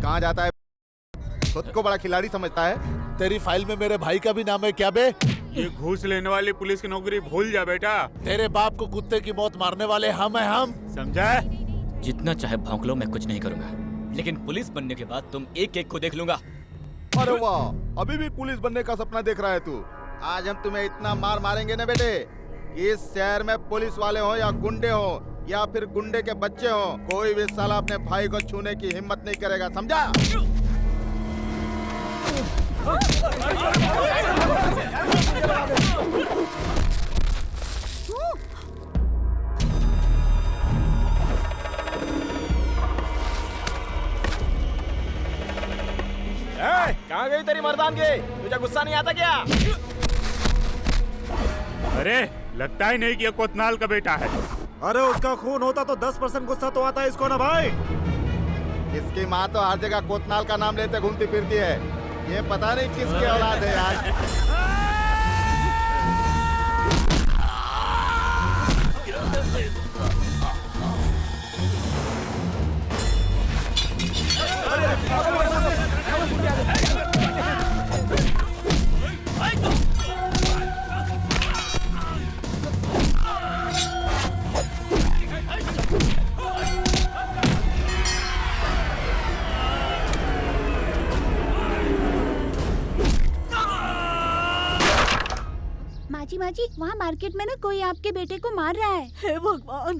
कहाँ जाता है? खुद को बड़ा खिलाड़ी समझता है। तेरी फाइल में मेरे भाई का भी नाम है क्या बे? ये घूस लेने वाली पुलिस की नौकरी भूल जा बेटा। तेरे बाप को कुत्ते की मौत मारने वाले हम हैं हम। समझा? जितना चाहे भौंक लो, मैं कुछ नहीं करूंगा, लेकिन पुलिस बनने के बाद तुम एक एक को देख लूंगा। अरे वाह, अभी भी पुलिस बनने का सपना देख रहा है तू। आज हम तुम्हें इतना मार मारेंगे ना बेटे कि इस शहर में पुलिस वाले हो या गुंडे हो या फिर गुंडे के बच्चे हो, कोई भी साला अपने भाई को छूने की हिम्मत नहीं करेगा, समझा? कहाँ गई तेरी मर्दानगी? तुझे गुस्सा नहीं आता क्या? अरे लगता ही नहीं कि ये कोतनाल का बेटा है। अरे उसका खून होता तो 10% गुस्सा तो आता है इसको ना भाई। इसकी माँ तो हर जगह कोतनाल का नाम लेते घूमती फिरती है। ये पता नहीं किसकी औलाद है यार। माजी, वहाँ मार्केट में ना कोई आपके बेटे को मार रहा है। हे भगवान!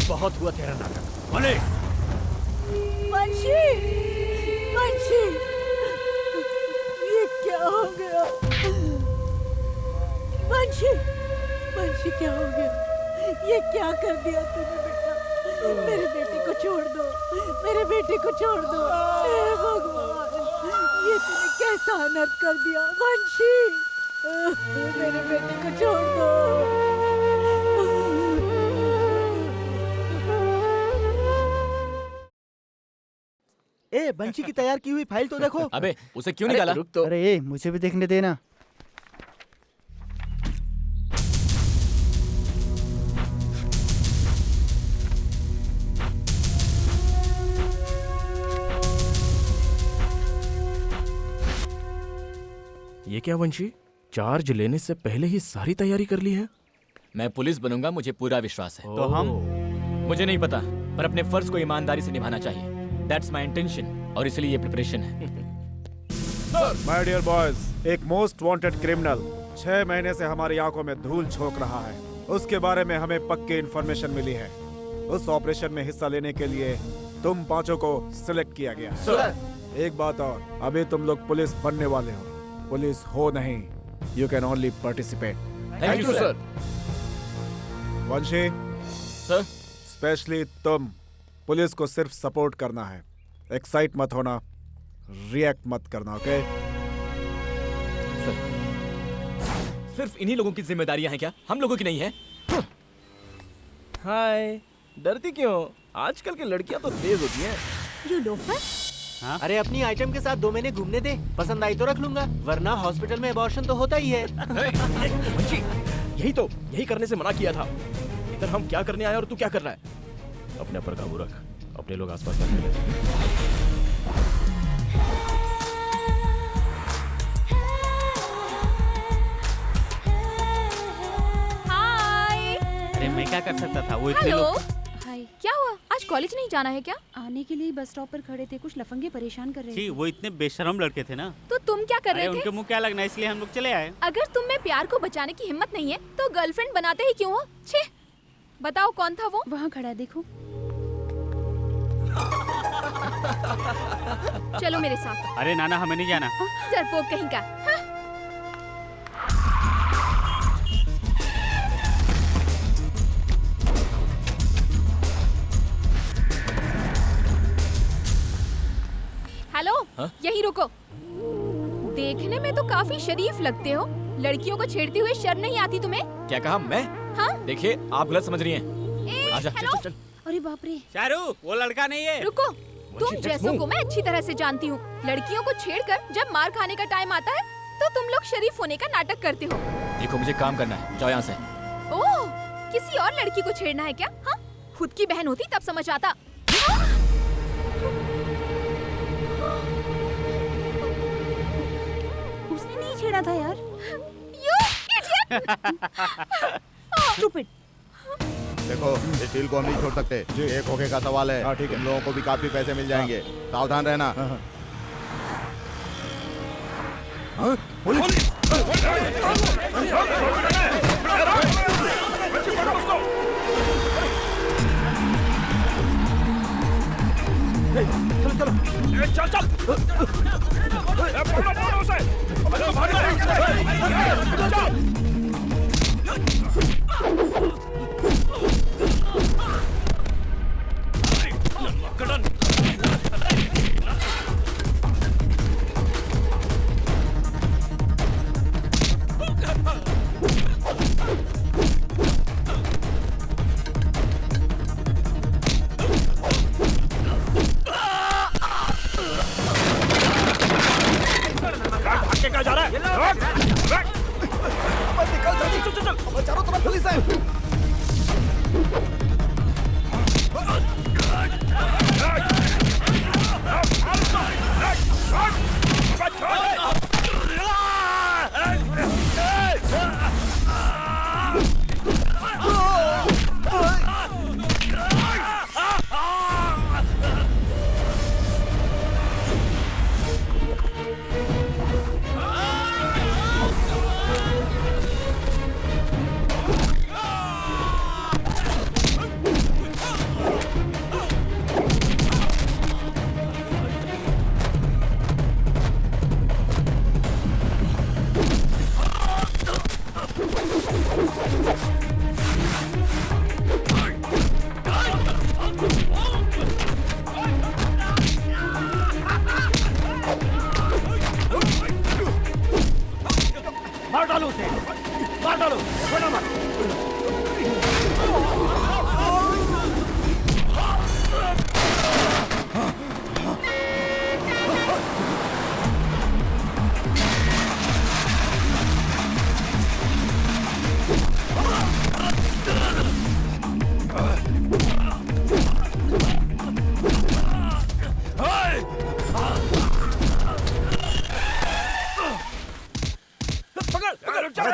बहुत हुआ तेरा नाटक। पुलिस! वंशी! वंशी! ये क्या हो गया? वंशी! वंशी क्या हो गया? ये क्या कर दिया तूने बेटा? मेरे बेटे को छोड़ दो, मेरे बेटे को छोड़ दो। हे भगवान! ये तूने कैसा अनर्थ कर दिया? वंशी! मेरे बेटे को छोड़ दो। ए, बंशी की तैयार की हुई फाइल तो देखो। अबे उसे क्यों निकाला? रुक तो। अरे मुझे भी देखने देना। ये क्या वंशी, चार्ज लेने से पहले ही सारी तैयारी कर ली है? मैं पुलिस बनूंगा, मुझे पूरा विश्वास है। तो हम? मुझे नहीं पता, पर अपने फर्ज को ईमानदारी से निभाना चाहिए। दैट्स माय इंटेंशन, और इसलिए ये प्रिपरेशन है। माय डियर बॉयज, एक मोस्ट वांटेड क्रिमिनल 6 महीने से हमारी आंखों में धूल झोंक रहा है। उसके बारे में हमें पक्की इन्फॉर्मेशन मिली है। उस ऑपरेशन में हिस्सा लेने के लिए तुम 5 को सिलेक्ट किया गया। सर! एक बात और, अभी तुम लोग पुलिस बनने वाले हो, पुलिस हो नहीं। You can only participate. Thank you sir. Vanshi sir, specially तुम पुलिस को सिर्फ सपोर्ट करना है, एक्साइट मत होना, रिएक्ट मत करना, ओके? सिर्फ इन्हीं लोगों की जिम्मेदारियां हैं क्या? हम लोगों की नहीं है? हाय, डरती क्यों? आजकल की लड़कियां तो तेज होती हैं। You loafer. अरे अपनी आइटम के साथ 2 महीने घूमने दे, पसंद आई तो रख लूंगा, वरना हॉस्पिटल में अबॉर्शन तो होता ही है। बंशी, यही करने से मना किया था। इधर हम क्या करने आए और तू क्या कर रहा है? अपने पर काबू रख, अपने लोग आसपास मत मिले। हाय। अरे मैं क्या कर सकता था, वो इतने हेलो। लोग। हाय, क्या हुआ? आज कॉलेज नहीं जाना है क्या? आने के लिए बस स्टॉप पर खड़े थे, कुछ लफंगे परेशान कर रहे जी, थे। वो इतने बेशरम लड़के थे ना। तो तुम क्या कर अरे रहे उनके थे? मुंह क्या लगना, इसलिए हम लोग चले आए। अगर तुम में प्यार को बचाने की हिम्मत नहीं है तो गर्लफ्रेंड बनाते ही क्यों हो? छे, बताओ कौन था वो? वहाँ खड़ा है, देखो। चलो मेरे साथ। अरे नाना, हमें नहीं जाना। डरपोक कहीं का। हाँ? हेलो, यहीं रुको। देखने में तो काफी शरीफ लगते हो, लड़कियों को छेड़ते हुए शर्म नहीं आती तुम्हें? क्या कहा मैं? हाँ? देखिए, आप गलत समझ रही हैं। आजा, चल हेलो? चल चल। अरे बाप रे। शारू, वो लड़का नहीं है। रुको, तुम जैसों को मैं अच्छी तरह से जानती हूँ। लड़कियों को छेड़कर जब मार खाने का टाइम आता है तो तुम लोग शरीफ होने का नाटक करते हो। देखो, मुझे काम करना है, जाओ यहाँ से। ओह, किसी और लड़की को छेड़ना है क्या? हाँ? खुद की बहन होती तब समझ आता। हाँ? उसने नहीं छेड़ा था यार। You idiot! Stupid. देखो, इस डील को हम नहीं छोड़ सकते। एक होके का सवाल है। हाँ, ठीक है। तुम लोगों को भी काफी पैसे मिल जाएंगे, सावधान रहना।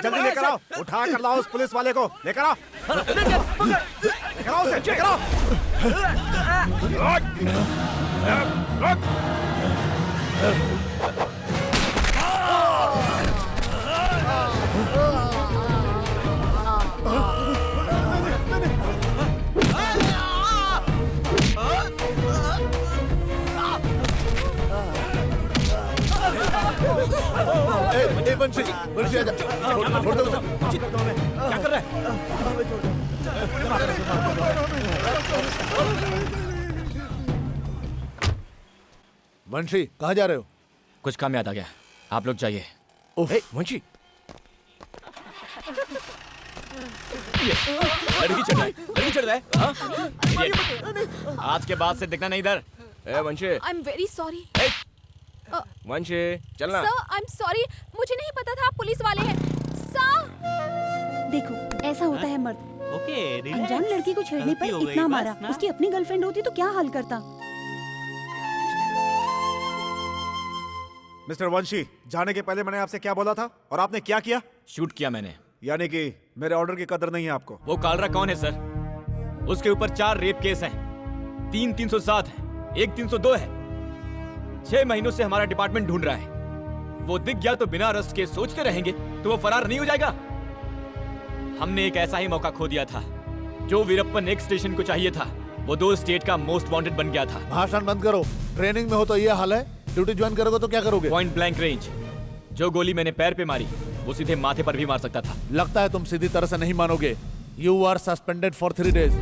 जल्दी लेकर आओ, उठा कर लाओ उस पुलिस वाले को, लेकर आओ, लेकर आओ उसे, लेकर आओ। वंशी, वंशी आजा, छोड़ दो उसे। क्या कर रहा है? वंशी, कहाँ जा रहे हो? कुछ काम याद आ गया, आप लोग जाइए। ओह, वंशी, लड़की चढ़ रहा है, लड़की चढ़ रहा है, हाँ? Idiot. आज के बाद से दिखना नहीं इधर। ए वंशी, आई एम वेरी सॉरी वंशी चलना। सर, आई एम सॉरी, मुझे नहीं पता था आप पुलिस वाले हैं। सर देखो ऐसा होता है मर्द, ओके अनजान लड़की को छेड़ने पर इतना मारा। उसकी अपनी गर्लफ्रेंड होती तो क्या हाल करता। मिस्टर वंशी, जाने के पहले मैंने आपसे क्या बोला था और आपने क्या किया? शूट किया मैंने। यानी कि मेरे ऑर्डर की कदर नहीं है आपको। वो कालरा कौन है सर? उसके ऊपर 4 रेप केस हैं, 3 307 है, 1 302 है। 6 महीनों से हमारा डिपार्टमेंट ढूंढ रहा है। वो दिख गया तो बिना अरेस्ट के सोचते रहेंगे तो वो फरार नहीं हो जाएगा। हमने एक ऐसा ही मौका खो दिया था। जो वीरप्पन एक स्टेशन को चाहिए था वो 2 स्टेट का मोस्ट वांटेड बन गया था। भाषण बंद करो। ट्रेनिंग में हो तो ये हाल है, ड्यूटी ज्वाइन करोगे तो क्या करोगे? Point blank range. जो गोली मैंने पैर पे मारी वो सीधे माथे पर भी मार सकता था। लगता है तुम सीधी तरह से नहीं मानोगे। You are suspended for 3 days।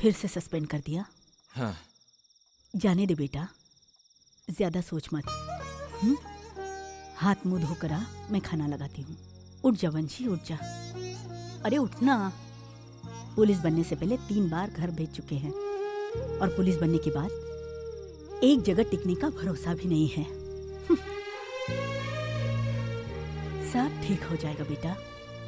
फिर से सस्पेंड कर दिया? हाँ। जाने दे बेटा, ज्यादा सोच मत। हाथ मुंह धोकर आ, मैं खाना लगाती हूँ। उठ जा वंशी, उठ जा। अरे उठना। पुलिस बनने से पहले 3 बार घर भेज चुके हैं और पुलिस बनने के बाद एक जगह टिकने का भरोसा भी नहीं है। सब ठीक हो जाएगा बेटा।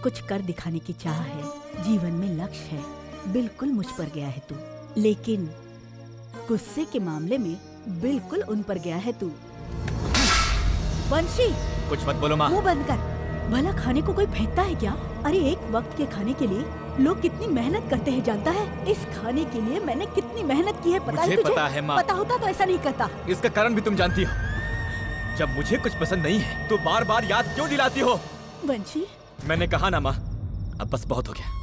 कुछ कर दिखाने की चाह है, जीवन में लक्ष्य है। बिल्कुल मुझ पर गया है तू, लेकिन गुस्से के मामले में बिल्कुल उन पर गया है तू। वंशी, कुछ मत बोलो माँ। मुंह बंद कर। भला खाने को कोई फेंकता है क्या? अरे एक वक्त के खाने के लिए लोग कितनी मेहनत करते हैं जानता है? इस खाने के लिए मैंने कितनी मेहनत की है पता है मुझे तुझे? पता है माँ। पता होता तो ऐसा नहीं करता। इसका कारण भी तुम जानती हो। जब मुझे कुछ पसंद नहीं है तो बार बार याद क्यों दिलाती हो? वंशी, मैंने कहा ना माँ, अब बस बहुत हो गया।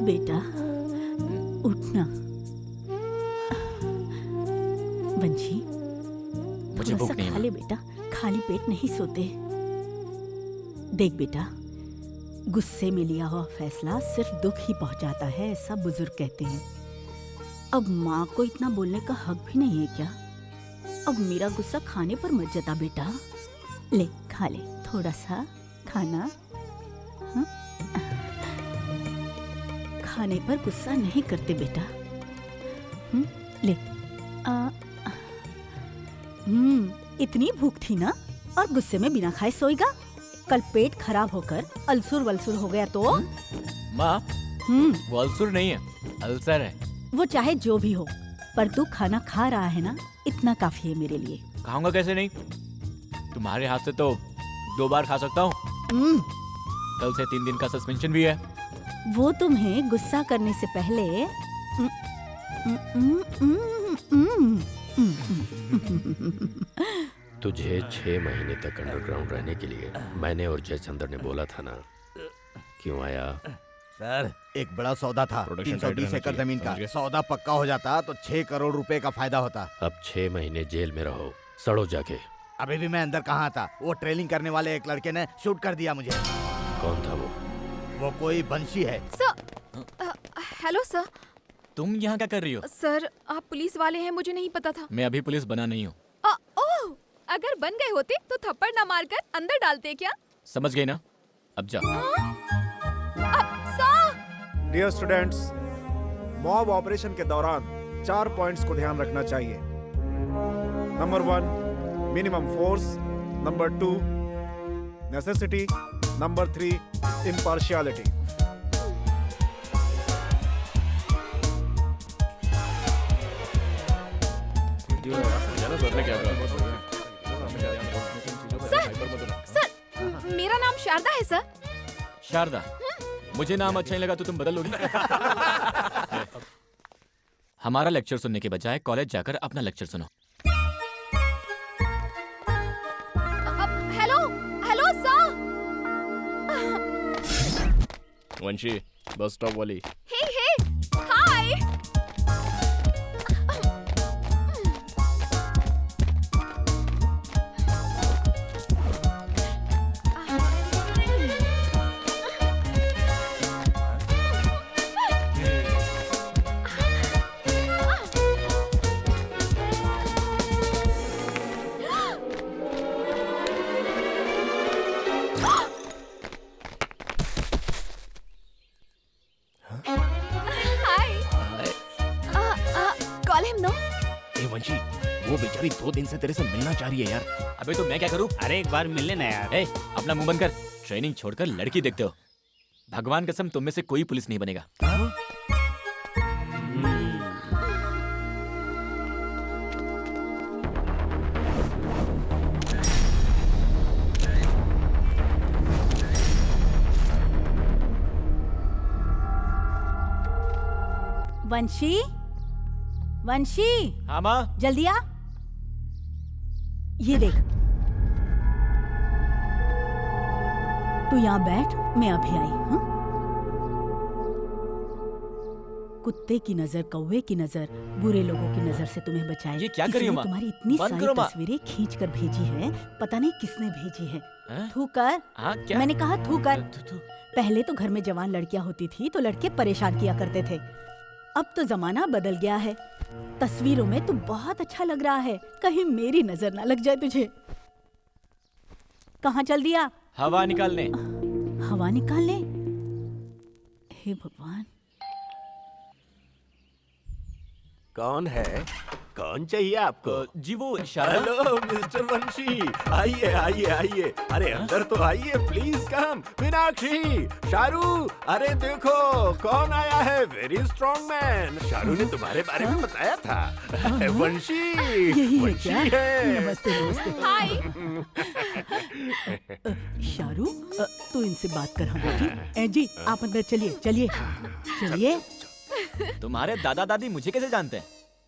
बेटा उठना। वंशी, मुझे भूख नहीं खा है। ले बेटा, खाली पेट नहीं सोते। देख बेटा, गुस्से में लिया हुआ फैसला सिर्फ दुख ही पहुंचाता है, ऐसा बुजुर्ग कहते हैं। अब माँ को इतना बोलने का हक भी नहीं है क्या? अब मेरा गुस्सा खाने पर मत जता बेटा। ले खा ले थोड़ा सा खाना। हाँ? खाने पर गुस्सा नहीं करते बेटा। ले। इतनी भूख थी ना और गुस्से में बिना खाए सोएगा? कल पेट खराब होकर अल्सर वल्सर हो गया तो? माँ, वो अल्सर नहीं है, अल्सर है। वो चाहे जो भी हो, पर तू खाना खा रहा है ना, इतना काफी है मेरे लिए। खाऊंगा कैसे नहीं? तुम्हारे हाथ से तो 2 बार खा सकता हूँ। कल से 3 दिन का सस्पेंशन भी है। वो तुम्हें गुस्सा करने से पहले तुझे 6 महीने तक अंडरग्राउंड रहने के लिए मैंने और जयचंद्र ने बोला था ना, क्यों आया? सर, एक बड़ा सौदा था, 320 एकड़ जमीन का। सौदा पक्का हो जाता तो 6 करोड़ रुपए का फायदा होता। अब 6 महीने जेल में रहो, सड़ो जाके। अभी भी मैं अंदर कहाँ था? वो ट्रेनिंग करने वाले एक लड़के ने शूट कर दिया मुझे। कौन था वो? वो कोई बंशी है। Sir, hello sir. तुम यहाँ क्या कर रही हो? सर, आप पुलिस वाले हैं, मुझे नहीं पता था। मैं अभी पुलिस बना नहीं हूँ। ओह, अगर बन गए होते तो थप्पड़ ना मारकर अंदर डालते क्या? समझ गई ना? अब जा। डियर स्टूडेंट्स, मॉब ऑपरेशन के दौरान 4 पॉइंट्स को ध्यान रखना चाहिए। Number 1, minimum force. Number 2, necessity. Number 3, impartiality. Sir, मेरा नाम शारदा है सर। शारदा, मुझे नाम अच्छा नहीं लगा तो तुम बदल लोगी? हमारा लेक्चर सुनने के बजाय कॉलेज जाकर अपना लेक्चर सुनो। वंशी बस स्टॉप वाली। हे हे हाय कॉल हिम नो। ए वंशी, वो बेचारी 2 दिन से तेरे से मिलना चाह रही है यार। अबे तो मैं क्या करूं? अरे एक बार मिल लेना यार। ए, अपना मुंह बंद कर। ट्रेनिंग छोड़कर लड़की देखते हो। भगवान कसम तुम में से कोई पुलिस नहीं बनेगा। वंशी, वंशी, हाँ माँ। जल्दी आ। ये देख, तू यहाँ बैठ, मैं अभी आई हूँ। कुत्ते की नजर, कौवे की नजर, बुरे लोगों की नजर से तुम्हें बचाए। ये क्या कर रही हो माँ? तुम्हारी इतनी बंद सारी करो माँ। तस्वीरें खींच कर भेजी है, पता नहीं किसने भेजी है। हैं? थू कर। हाँ क्या? मैंने कहा थू कर। थू। पहले तो घर में जवान लड़कियां होती थी तो लड़के परेशान किया करते थे। अब तो जमाना बदल गया है। तस्वीरों में तू बहुत अच्छा लग रहा है, कहीं मेरी नजर ना लग जाए तुझे। कहाँ चल दिया? हवा निकालने। हवा निकालने? हे भगवान। कौन है? कौन चाहिए आपको? जी वो शारदा। हेलो मिस्टर वंशी, आइए आइए आइए। अरे अंदर तो आइए, प्लीज कम। मीनाक्षी, शारू, अरे देखो कौन आया है। Very strong man. शारू ने तुम्हारे बारे में बताया था। वंशी, यही है वंशी क्या? है। नमस्ते नमस्ते। हाय शारू, तू इनसे बात कर हमारी। जी आप अंदर चलिए चलिए चलिए। तुम्हारे दादा दादी मुझे कैसे जानते हैं?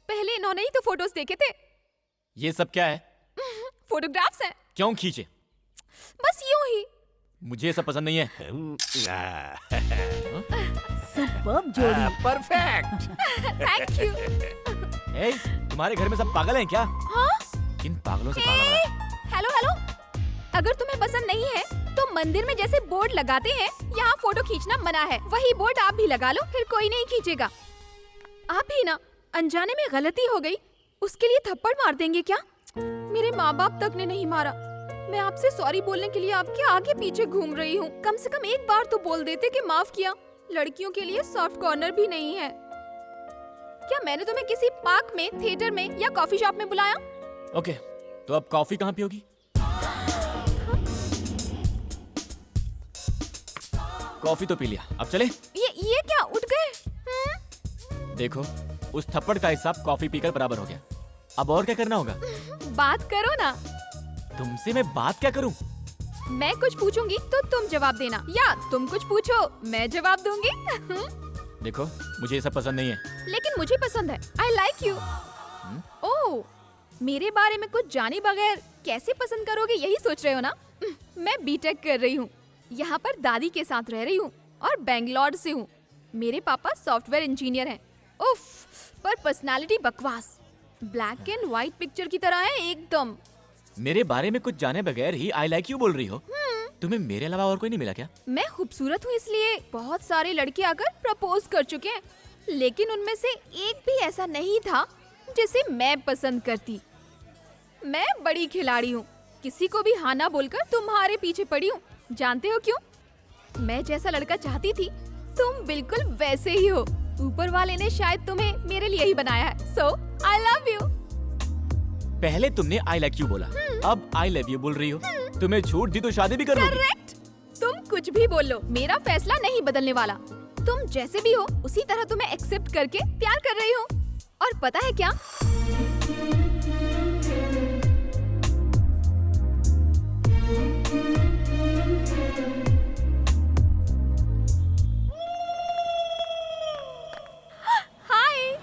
पहले इन्होंने ही तो फोटोज देखे थे। ये सब क्या है? फोटोग्राफ्स हैं। क्यों खींचे? बस यूं ही। मुझे ये सब पसंद नहीं है। सुपर्ब जोड़ी। परफेक्ट। Thank you. ए, तुम्हारे घर में सब पागल हैं क्या? हाँ? किन पागलों से पाला बना है? हेलो हेलो, अगर तुम्हें पसंद नहीं है तो मंदिर में जैसे बोर्ड लगाते हैं यहाँ फोटो खींचना मना है, वही बोर्ड आप भी लगा लो, फिर कोई नहीं खींचेगा। आप भी ना, अनजाने में गलती हो गई उसके लिए थप्पड़ मार देंगे क्या? मेरे माँ बाप तक ने नहीं मारा। मैं आपसे सॉरी बोलने के लिए आपके आगे पीछे घूम रही हूँ। कम से कम एक बार तो बोल देते कि माफ किया। लड़कियों के लिए सॉफ्ट कॉर्नर भी नहीं है क्या? मैंने तुम्हें किसी पार्क में, थिएटर में या कॉफी शॉप में बुलाया? ओके, तो अब कॉफी कहाँ पियोगी? कॉफी तो पी लिया, अब चले? ये क्या, उठ गए? देखो, उस थप्पड़ का हिसाब कॉफी पीकर बराबर हो गया। अब और क्या करना होगा? बात करो ना। तुमसे मैं बात क्या करूं? मैं कुछ पूछूंगी तो तुम जवाब देना, या तुम कुछ पूछो मैं जवाब दूंगी। देखो, मुझे ये सब पसंद नहीं है। लेकिन मुझे पसंद है। I like you। ओह, मेरे बारे में कुछ जाने बगैर कैसे पसंद करोगे यही सोच रहे हो ना? मैं बीटेक कर रही हूँ, यहाँ पर दादी के साथ रह रही हूँ और बेंगलोर से हूँ। मेरे पापा सॉफ्टवेयर इंजीनियर हैं। उफ, पर पर्सनालिटी बकवास, ब्लैक एंड व्हाइट पिक्चर की तरह है एकदम। मेरे बारे में कुछ जाने बगैर ही आई लाइक यू बोल रही हो? तुम्हें मेरे अलावा और कोई नहीं मिला क्या? मैं खूबसूरत हूँ इसलिए बहुत सारे लड़के आकर प्रपोज कर चुके हैं, लेकिन उनमें से एक भी ऐसा नहीं था जिसे मैं पसंद करती। मैं बड़ी खिलाड़ी हूँ, किसी को भी हाँ ना बोलकर तुम्हारे पीछे पड़ी हूँ। जानते हो क्यों? मैं जैसा लड़का चाहती थी तुम बिल्कुल वैसे ही हो। ऊपर वाले ने शायद तुम्हें मेरे लिए ही बनाया है। So I love you. पहले तुमने आई लाइक यू बोला, अब आई लव यू बोल रही हो। तुम्हें छूट दी तो शादी भी कर लोगी। करेक्ट। तुम कुछ भी बोल लो, मेरा फैसला नहीं बदलने वाला। तुम जैसे भी हो उसी तरह तुम्हें एक्सेप्ट करके प्यार कर रही हूँ। और पता है क्या?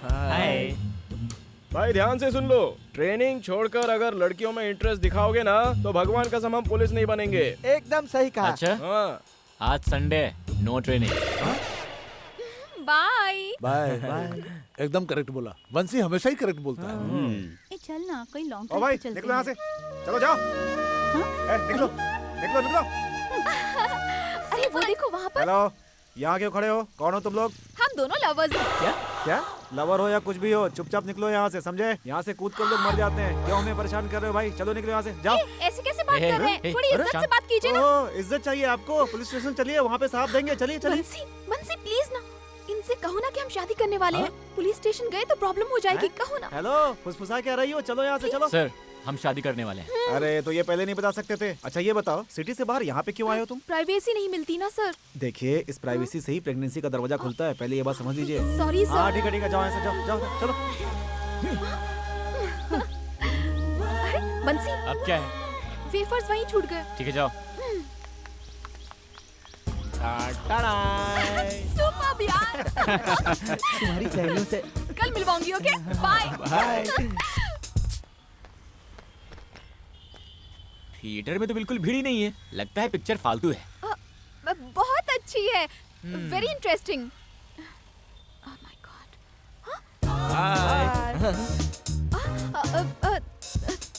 हाय। भाई ध्यान से सुन लो, ट्रेनिंग छोड़कर अगर लड़कियों में इंटरेस्ट दिखाओगे ना तो भगवान कसम हम पुलिस नहीं बनेंगे। एकदम सही कहा। अच्छा, हाँ। आज संडे है, नो ट्रेनिंग। बाय बाय एकदम करेक्ट बोला। वंशी हमेशा ही करेक्ट बोलता है। ए चल ना कोई लॉन्ग ओ भाई निकलो यहाँ से, चलो जाओ। निकलो निकलो निकलो। अरे वो देखो वहाँ पर। हेलो, यहाँ क्यों खड़े हो? कौन हो तुम लोग? हम दोनों लवर्स हैं। क्या क्या लवर हो या कुछ भी हो, चुपचाप निकलो यहाँ से, समझे? यहाँ से कूद कर लोग मर जाते हैं। क्यों हमें परेशान कर रहे हो भाई? चलो निकलो यहाँ से, जाओ। ऐसे कैसे बात कर रहे हैं? थोड़ी इज्जत से बात कीजिए ना। ओह, इज्जत चाहिए आपको? पुलिस स्टेशन चलिए, वहाँ पे साफ देंगे। चलिए चलिए। बंसी प्लीज ना, इनसे कहो ना कि हम शादी करने वाले हैं। पुलिस स्टेशन गए तो प्रॉब्लम हो जाएगी, कहो ना। हेलो, फुसफुसा क्या रही हो? चलो यहाँ से, चलो। सर, हम शादी करने वाले हैं। अरे तो ये पहले नहीं बता सकते थे? अच्छा ये बताओ, सिटी से बाहर यहाँ पे क्यों आए हो तुम? प्राइवेसी नहीं मिलती ना सर। देखिए, इस प्राइवेसी से ही प्रेगनेंसी का दरवाजा खुलता है, पहले ये बात समझ लीजिए। Sorry sir. हाँ ठीक है, जाओ यहाँ से, जाओ जाओ चलो। बंसी अब क्या है? वेफर्स वहीं छूट गए। ठीक है जाओ। सुपर यार। तुम्हारी सहेलियों से कल मिलवाऊंगी, ओके बाय। थिएटर में तो बिल्कुल भीड़ ही नहीं है, लगता है पिक्चर फालतू है। बहुत अच्छी है, very interesting. Oh my God.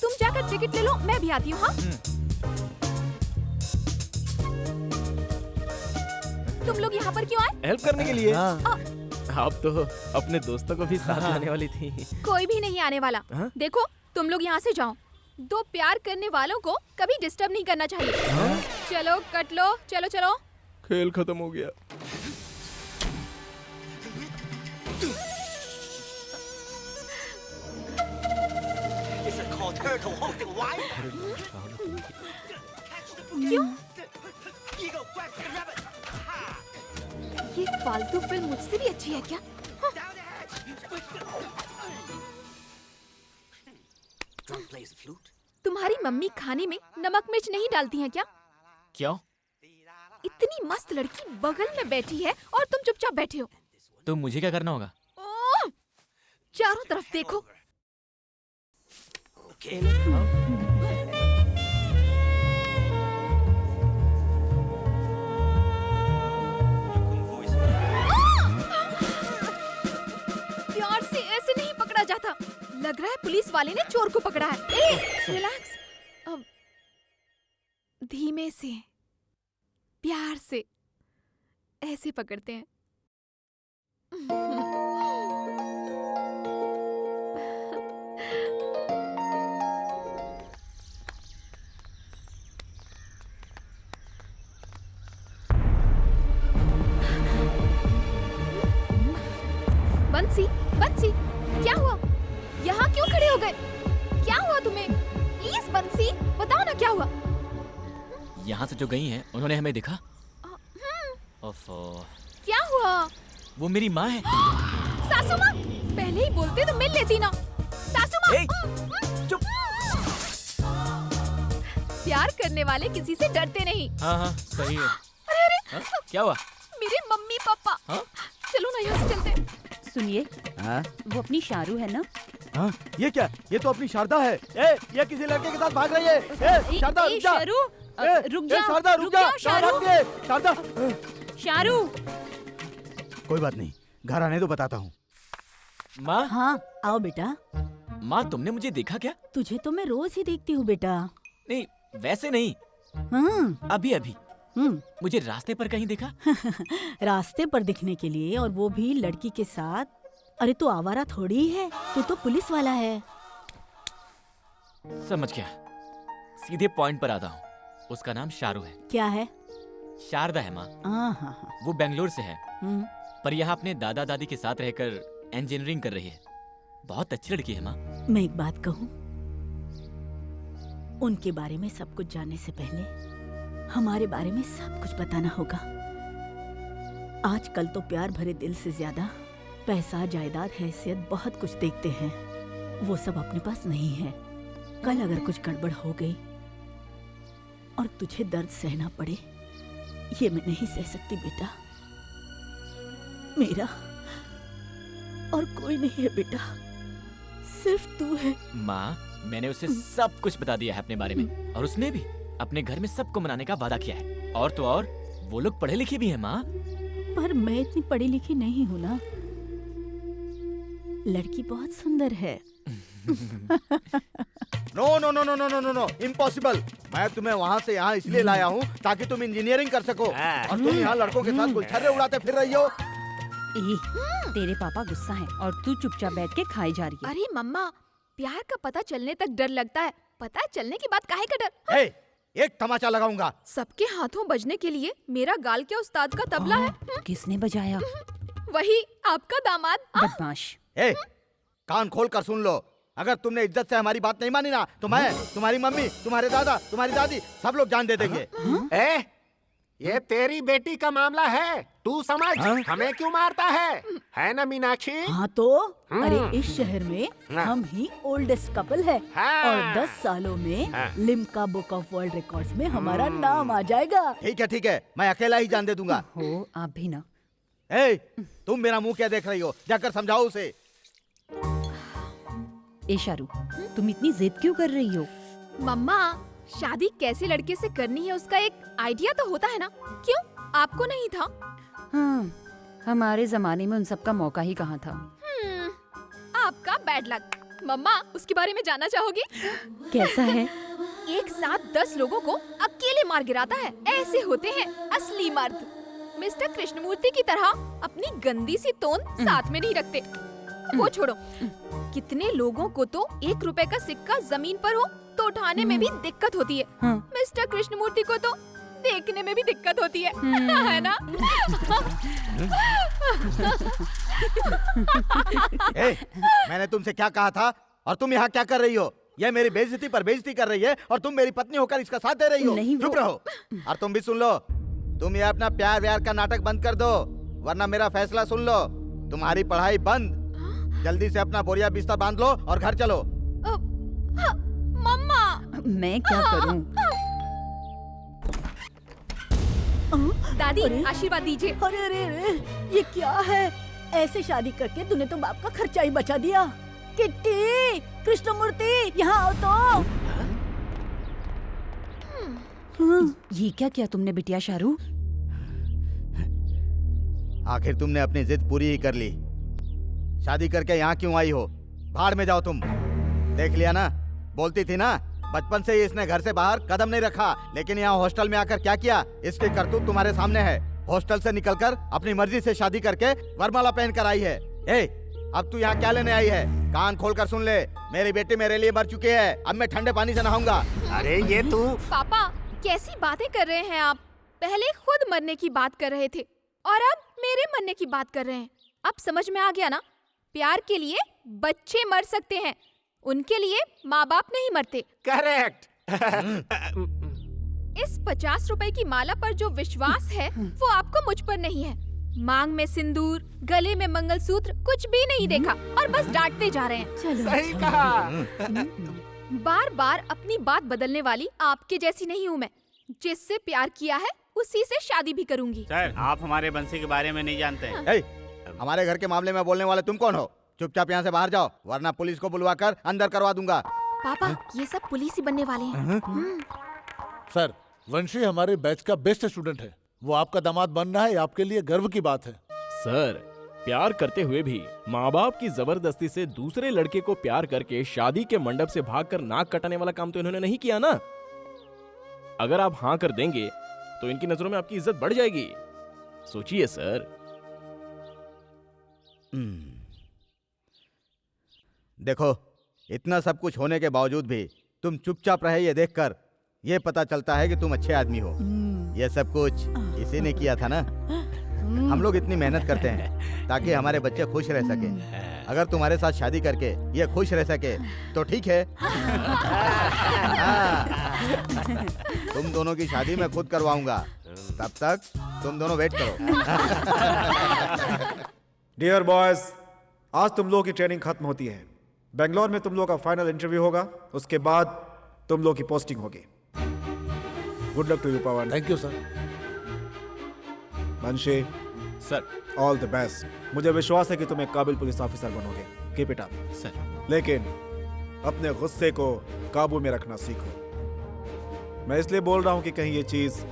तुम जाकर टिकट ले लो, मैं भी आती हूँ। हाँ तुम लोग यहाँ पर क्यों आए? हेल्प करने के लिए। आप तो अपने दोस्तों को भी साथ लाने वाली थी। कोई भी नहीं आने वाला। देखो तुम लोग यहाँ से जाओ, दो प्यार करने वालों को कभी डिस्टर्ब नहीं करना चाहिए। चलो कट लो, चलो चलो। खेल खत्म हो गया। क्यों? ये फालतू फिल्म मुझसे भी अच्छी है क्या? तुम्हारी मम्मी खाने में नमक मिर्च नहीं डालती हैं क्या? क्यों? इतनी मस्त लड़की बगल में बैठी है और तुम चुपचाप बैठे हो। तो मुझे क्या करना होगा? ओह, चारों तरफ देखो। प्यार से ऐसे नहीं पकड़ा जाता। लग रहा है पुलिस वाले ने चोर को पकड़ा है। रिलैक्स, अब धीमे से, प्यार से ऐसे पकड़ते हैं। बंसी, बंसी, क्या हुआ? यहाँ क्यों खड़े हो गए? क्या हुआ तुम्हें? प्लीज बंसी, बताओ ना क्या हुआ? यहाँ से जो गई हैं, उन्होंने हमें देखा। ओफो। क्या हुआ? वो मेरी माँ है। सासू माँ, पहले ही बोलते तो मिल लेती ना। सासू माँ। चुप। प्यार करने वाले किसी से डरते नहीं। हाँ सही है। अरे क्या हुआ? मेरे मम्मी पापा। चलो ना यहाँ से चलते। सुनिए, वो अपनी शारू है ना? हाँ, ये क्या? ये तो अपनी शारदा है। ये किसी लड़के के साथ भाग रही है। शारदा रुक जा। शारू, रुक जा। शारदा रुक जा। शारदा। शारू। कोई बात नहीं, घर आने दो, बताता हूँ। माँ। हाँ आओ बेटा। माँ तुमने मुझे देखा क्या? तुझे तो मैं रोज ही देखती हूँ बेटा। नहीं वैसे नहीं। अभी अभी मुझे रास्ते पर कहीं देखा। रास्ते पर दिखने के लिए, और वो भी लड़की के साथ? अरे तू आवारा थोड़ी है, तू तो पुलिस वाला है। समझ गया, सीधे पॉइंट पर आता हूँ। उसका नाम शारू है। क्या है? शारदा है माँ। वो बेंगलोर से है, पर यहाँ अपने दादा दादी के साथ रहकर इंजीनियरिंग कर रही है। बहुत अच्छी लड़की है माँ। मैं एक बात कहूँ, उनके बारे में सब कुछ जानने से पहले हमारे बारे में सब कुछ बताना होगा। आजकल तो प्यार भरे दिल से ज्यादा पैसा, जायदाद, हैसियत बहुत कुछ देखते हैं। वो सब अपने पास नहीं है। कल अगर कुछ गड़बड़ हो गई और तुझे दर्द सहना पड़े, ये मैं नहीं सह सकती बेटा। मेरा और कोई नहीं है बेटा, सिर्फ तू है। माँ मैंने उसे सब कुछ बता दिया है अपने बारे में, और उसने भी अपने घर में सबको मनाने का वादा किया है। और तो और वो लोग पढ़े लिखे भी हैं माँ। पर मैं इतनी पढ़ी लिखी नहीं हूँ ना। लड़की बहुत सुंदर है। No no no no no no no no, impossible. मैं तुम्हें वहाँ से यहाँ इसलिए लाया हूँ ताकि तुम इंजीनियरिंग कर सको, और तुम यहाँ लड़कों के साथ गुलछर्रे उड़ाते फिर रही हो। तेरे पापा गुस्सा हैं और तू चुपचाप बैठ के खाई जा रही है। अरे मम्मा, प्यार का पता चलने तक डर लगता है, पता चलने की बात काहे का डर। हे, एक तमाचा लगाऊंगा। सबके हाथों बजने के लिए मेरा गाल क्या उस्ताद का तबला है। किसने बजाया? वही आपका दामाद। बदमाश। ए, कान खोल कर सुन लो। अगर तुमने इज्जत से हमारी बात नहीं मानी ना, तो मैं, तुम्हारी मम्मी, तुम्हारे दादा, तुम्हारी दादी, सब लोग जान दे देंगे। ए, ये तेरी बेटी का मामला है, तू समझ। हमें क्यों मारता है ना मीनाक्षी? हाँ तो अरे इस शहर में हम ही ओल्डेस्ट कपल है, और 10 सालों में Limca book of world records में हमारा नाम आ जाएगा। ठीक है, मैं अकेला ही जान दे दूंगा। हो आप भी ना। ए, तुम मेरा मुंह क्या देख रही हो? जाकर समझाओ उसे। ए शारू, तुम इतनी जिद क्यों कर रही हो? मम्मा, शादी कैसे लड़के से करनी है उसका एक आइडिया तो होता है ना। क्यों, आपको नहीं था? हाँ, हमारे जमाने में उन सब का मौका ही कहाँ था। आपका बैड लक। मम्मा, उसके बारे में जानना चाहोगी? कैसा है? एक साथ 10 लोगों को अकेले मार गिराता है। ऐसे होते हैं असली मर्द। मिस्टर कृष्णमूर्ति की तरह अपनी गंदी सी तोंद साथ में नहीं रखते। वो छोड़ो, कितने लोगों को तो 1 रुपए का सिक्का जमीन पर हो तो उठाने में भी दिक्कत होती है। मिस्टर कृष्णमूर्ति को तो देखने में भी दिक्कत होती है, है ना? ए, मैंने तुमसे क्या कहा था और तुम यहाँ क्या कर रही हो? यह मेरी बेइज्जती पर बेइज्जती कर रही है और तुम मेरी पत्नी होकर इसका साथ दे रही हो। चुप रहो। और तुम भी सुन लो, तुम ये अपना प्यार व्यार का नाटक बंद कर दो, वरना मेरा फैसला सुन लो। तुम्हारी पढ़ाई बंद। जल्दी से अपना बोरिया बिस्तर बांध लो और घर चलो। मम्मा, मैं क्या करूं? दादी, आशीर्वाद दीजिए। अरे अरे अरे, ये क्या है? ऐसे शादी करके तूने तो बाप का खर्चा ही बचा दिया। किट्टी, कृष्णमूर्ति, यहाँ आओ तो। ये क्या किया तुमने बिटिया शारू? आखिर तुमने अपनी जिद पूरी ही कर ली। शादी करके यहाँ क्यों आई हो? भाड़ में जाओ तुम। देख लिया ना, बोलती थी ना, बचपन से ही इसने घर से बाहर कदम नहीं रखा, लेकिन यहाँ हॉस्टल में आकर क्या किया, इसकी करतूत तुम्हारे सामने है। हॉस्टल से निकलकर अपनी मर्जी से शादी करके वरमाला पहन कर आई है। ए, अब तू यहाँ क्या लेने आई है? कान खोल कर सुन ले, मेरी बेटी मेरे लिए मर चुकी है, अब मैं ठंडे पानी से नहाऊंगा। अरे ये तू। पापा, कैसी बातें कर रहे हैं आप? पहले खुद मरने की बात कर रहे थे और अब मेरे मरने की बात कर रहे हैं। अब समझ में आ गया ना? प्यार के लिए बच्चे मर सकते हैं, उनके लिए माँ बाप नहीं मरते। करेक्ट। इस 50 रुपए की माला पर जो विश्वास है वो आपको मुझ पर नहीं है। मांग में सिंदूर, गले में मंगलसूत्र, कुछ भी नहीं देखा और बस डांटते जा रहे हैं। सही कहा। बार बार अपनी बात बदलने वाली आपके जैसी नहीं हूँ मैं। जिससे प्यार किया है उसी से शादी भी करूंगी। सर, आप हमारे बंसी के बारे में नहीं जानते हैं। हमारे घर के मामले में बोलने वाले तुम कौन हो? चुपचाप यहाँ से बाहर जाओ, वरना पुलिस को बुलवाकर अंदर करवा दूंगा। पापा, ये सब पुलिस ही बनने वाले हैं। सर, वंशी हमारे बैच का बेस्ट स्टूडेंट है। वो आपका दामाद बन रहा है, आपके लिए गर्व की बात है। सर, प्यार करते हुए भी माँ बाप की जबरदस्ती से दूसरे लड़के को प्यार करके शादी के मंडप से भागकर नाक कटाने वाला काम तो इन्होंने नहीं किया ना। अगर आप हाँ कर देंगे तो इनकी नजरों में आपकी इज्जत बढ़ जाएगी। सोचिए सर। देखो, इतना सब कुछ होने के बावजूद भी तुम चुपचाप रहे, ये देखकर ये पता चलता है कि तुम अच्छे आदमी हो। ये सब कुछ इसी ने किया था ना। हम लोग इतनी मेहनत करते हैं ताकि हमारे बच्चे खुश रह सके। अगर तुम्हारे साथ शादी करके ये खुश रह सके तो ठीक है। तुम दोनों की शादी मैं खुद करवाऊंगा, तब तक तुम दोनों वेट करो। डियर बॉयज, आज तुम लोगों की ट्रेनिंग खत्म होती है। बेंगलोर में तुम लोग का फाइनल इंटरव्यू होगा, उसके बाद तुम लोग की पोस्टिंग होगी। Good luck to you Pawan. Thank you sir. Banshi sir, all the best. मुझे विश्वास है कि तुम एक काबिल पुलिस ऑफिसर बनोगे। Keep it up sir. लेकिन अपने गुस्से को काबू में रखना सीखो। मैं इसलिए बोल रहा हूं कि कहीं ये चीज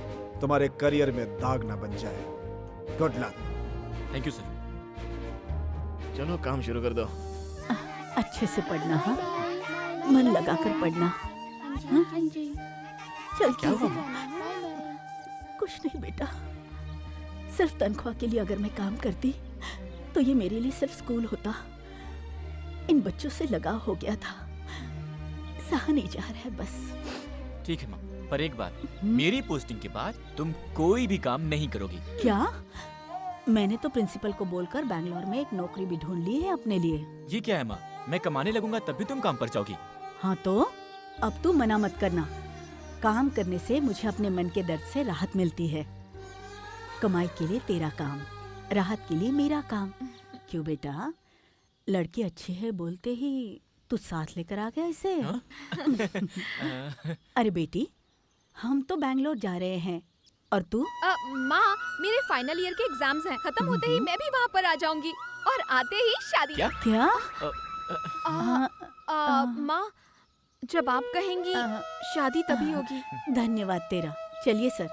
तुम्हारे करियर में दाग ना बन जाए। Good luck. Thank you sir. चलो काम शुरू कर दो। अच्छे से पढ़ना, हाँ? मन लगा कर पढ़ना। हाँ? चल क्या हुआ? कुछ नहीं बेटा, सिर्फ तनख्वाह के लिए अगर मैं काम करती तो ये मेरे लिए सिर्फ स्कूल होता। इन बच्चों से लगाव हो गया था, सहा नहीं जा रहा है बस। ठीक है माँ, पर एक बात, मेरी पोस्टिंग के बाद तुम कोई भी काम नहीं करोगी। क्या? मैंने तो प्रिंसिपल को बोलकर बैंगलोर में एक नौकरी भी ढूंढ ली है अपने लिए। ये क्या है माँ, मैं कमाने लगूंगा तब भी तुम काम पर जाओगी। हाँ तो अब तू मना मत करना। काम करने से मुझे अपने मन के दर्द से राहत मिलती है। कमाई के लिए तेरा काम, राहत के लिए मेरा काम। क्यों बेटा, लड़की अच्छी है बोलते ही तू साथ लेकर आ गया इसे? अरे बेटी, हम तो बैंगलोर जा रहे हैं और तू? माँ, मेरे फाइनल ईयर के एग्जाम्स हैं, खत्म होते ही मैं भी वहाँ पर आ जाऊंगी और आते ही शादी। क्या? माँ, जब आप कहेंगी शादी तभी होगी। धन्यवाद तेरा। चलिए सर,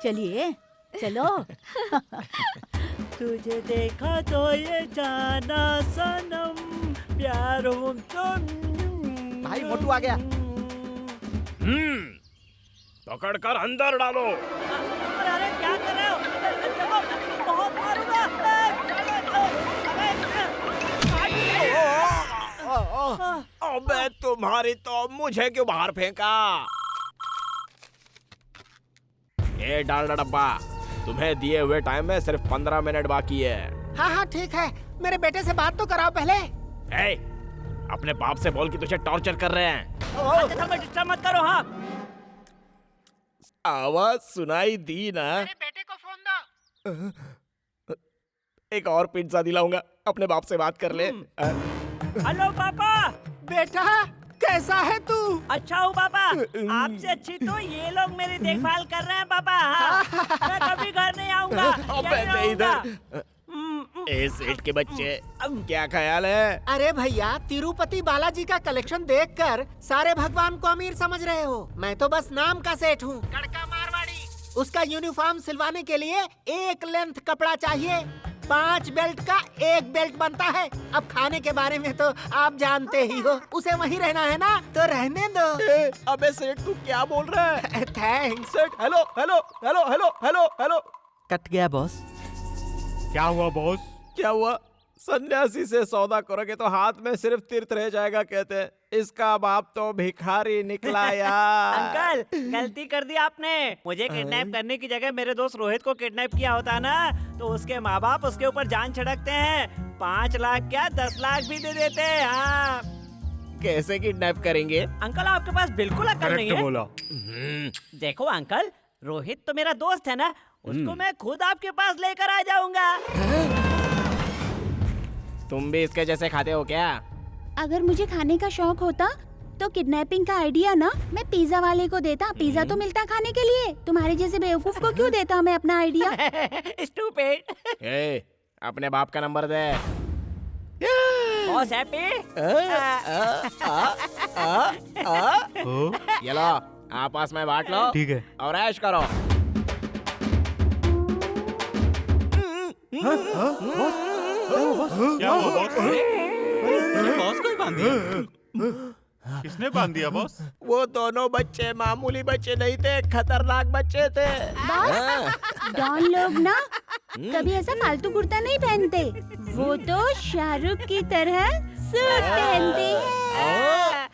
चलिए चलो। तुझे देखा तो ये जाना सनम, प्यार हो तुम। भाई मोटू आ गया। पकड़ कर अंदर डालो। अरे क्या कर रहे हो? बहुत मारूंगा। अबे तुम्हारी तो, मुझे क्यों बाहर फेंका? ये डाल डब्बा, तुम्हें दिए हुए टाइम में सिर्फ 15 मिनट बाकी है। हाँ हाँ ठीक है, मेरे बेटे से बात तो कराओ पहले। ए, अपने बाप से बोल कि तुझे टॉर्चर कर रहे हैं। डिस्टर्ब मत करो। हाँ, आवाज सुनाई दी ना? मेरे बेटे को फोन दो। एक और पिज्जा दिलाऊंगा, अपने बाप से बात कर ले। हेलो पापा। बेटा कैसा है तू? अच्छा हूँ पापा, आपसे अच्छी तो ये लोग मेरी देखभाल कर रहे हैं पापा। हाँ। मैं कभी घर नहीं आऊंगा। इधर ए सेठ के बच्चे, क्या ख्याल है? अरे भैया, तिरुपति बालाजी का कलेक्शन देखकर सारे भगवान को अमीर समझ रहे हो। मैं तो बस नाम का सेठ हूँ। कड़का मारवाड़ी। उसका यूनिफॉर्म सिलवाने के लिए एक लेंथ कपड़ा चाहिए, 5 बेल्ट का 1 बेल्ट बनता है। अब खाने के बारे में तो आप जानते ही हो, उसे वहीं रहना है ना, तो रहने दो। अबे सेठ, तू क्या बोल रहा है? थैंक्स सेठ। Hello hello hello hello hello hello. Cut गया बॉस। क्या हुआ बॉस? क्या हुआ? सन्यासी से सौदा करोगे तो हाथ में सिर्फ तीर्थ रह जाएगा कहते हैं। इसका बाप तो भिखारी निकला यार। अंकल, गलती कर दी आपने। मुझे किडनैप करने की जगह मेरे दोस्त रोहित को किडनैप किया होता ना, तो उसके माँ बाप उसके ऊपर जान छिड़कते हैं। 5 लाख क्या 10 लाख भी दे देते हैं। हाँ। कैसे किडनैप करेंगे? अंकल, आपके पास बिल्कुल अकल नहीं है। बोला। देखो अंकल, रोहित तो मेरा दोस्त है ना, उसको मैं खुद आपके पास लेकर आ जाऊंगा। तुम भी इसके जैसे खाते हो क्या? अगर मुझे खाने का शौक होता तो किडनैपिंग का आइडिया ना मैं पिज्जा वाले को देता। पिज्जा तो मिलता खाने के लिए, तुम्हारे जैसे बेवकूफ को क्यों देता मैं अपना आइडिया? स्टूपिड। ए, अपने बाप का नंबर दे। Boss happy. ये लो, आपस में बांट लो। ठीक है। और ऐश करो। क्या हुआ बॉस? बॉस को ही बांध दिया? किसने बांध दिया बॉस? वो दोनों बच्चे मामूली बच्चे नहीं थे, खतरनाक बच्चे थे। डॉन लोग ना कभी ऐसा फालतू कुर्ता नहीं पहनते, वो तो शाहरुख की तरह सूट पहनते हैं।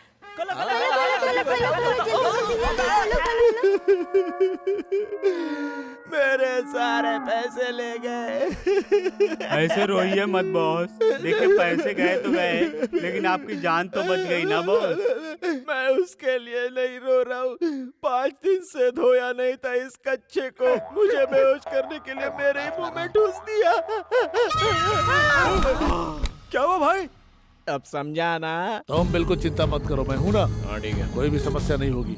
मेरे सारे पैसे ले गए। ऐसे रोइए मत बॉस, देखिए पैसे गए तो गए, लेकिन आपकी जान तो बच गई ना बॉस। मैं उसके लिए नहीं रो रहा हूँ, 5 दिन से धोया नहीं था इस कच्चे को, मुझे बेहोश करने के लिए मेरे ही मुंह में ठूस दिया। क्या हुआ भाई? अब समझा ना? तुम बिल्कुल चिंता मत करो, मैं हूँ ना। हाँ ठीक है। कोई भी समस्या नहीं होगी।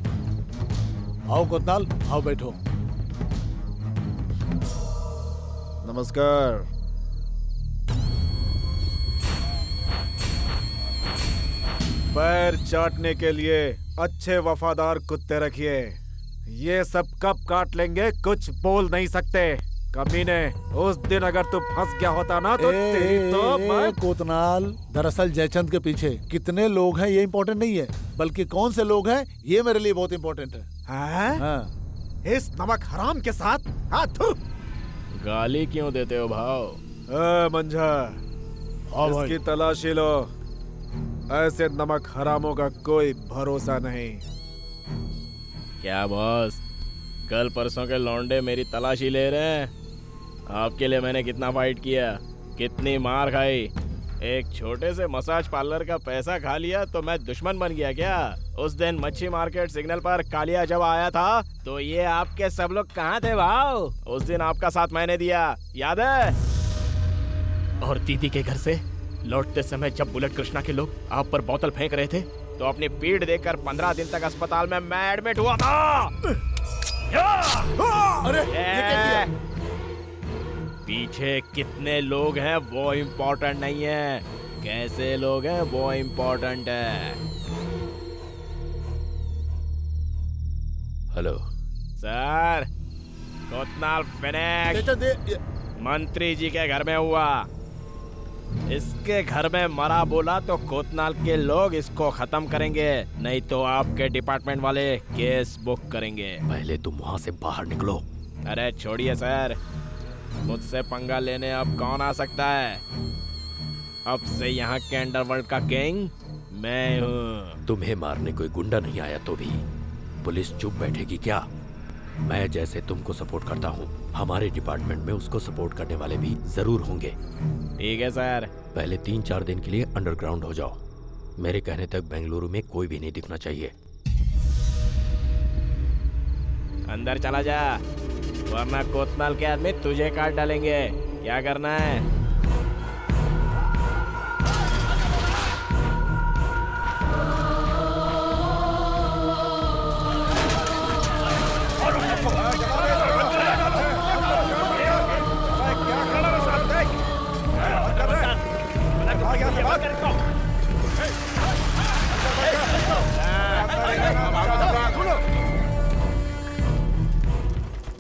आओ कोतनाल, आओ बैठो। नमस्कार। पैर चाटने के लिए अच्छे वफादार कुत्ते रखिए, ये सब कब काट लेंगे कुछ बोल नहीं सकते। कमीने, उस दिन अगर तू फंस गया होता ना तो तेरी तो मैं... कोतनाल, दरअसल जयचंद के पीछे कितने लोग हैं ये इम्पोर्टेंट नहीं है, बल्कि कौन से लोग हैं ये मेरे लिए बहुत इम्पोर्टेंट है। हाँ? इस नमक हराम के साथ हाथ। गाली क्यों देते हो भाव? मंझा, इसकी तलाशी लो। ऐसे नमक हरामों का कोई भरोसा नहीं। क्या बॉस, कल परसों के लौंडे मेरी तलाशी ले रहे हैं? आपके लिए मैंने कितना फाइट किया, कितनी मार खाई। एक छोटे से मसाज पार्लर का पैसा खा लिया तो मैं दुश्मन बन गया क्या? उस दिन मच्छी मार्केट सिग्नल पर कालिया जब आया था तो ये आपके सब लोग कहाँ थे भाव? उस दिन आपका साथ मैंने दिया, याद है? और दीदी के घर से लौटते समय जब बुलेट कृष्णा के लोग आप पर बोतल फेंक रहे थे तो अपनी पीठ देखकर 15 दिन तक अस्पताल में मैं एडमिट हुआ था। अरे ये क्या किया? पीछे कितने लोग हैं वो इम्पोर्टेंट नहीं है, कैसे लोग हैं वो इम्पोर्टेंट है। हेलो सर, कोतनाल फिनिश मंत्री जी के घर में हुआ। इसके घर में मरा बोला तो कोतनाल के लोग इसको खत्म करेंगे, नहीं तो आपके डिपार्टमेंट वाले केस बुक करेंगे। पहले तुम वहाँ से बाहर निकलो। अरे छोड़िए सर, मुझसे पंगा लेने अब कौन आ सकता है? अब से यहाँ के अंडरवर्ल्ड का किंग मैं हूँ। तुम्हें मारने कोई गुंडा नहीं आया तो भी पुलिस चुप बैठेगी क्या? मैं जैसे तुमको सपोर्ट करता हूँ, हमारे डिपार्टमेंट में उसको सपोर्ट करने वाले भी जरूर होंगे। ठीक है सर। पहले 3-4 दिन के लिए अंडरग्राउंड हो जाओ। मेरे कहने तक बेंगलुरु में कोई भी नहीं दिखना चाहिए। अंदर चला जा, वरना कोतनाल के आदमी तुझे काट डालेंगे। क्या करना है?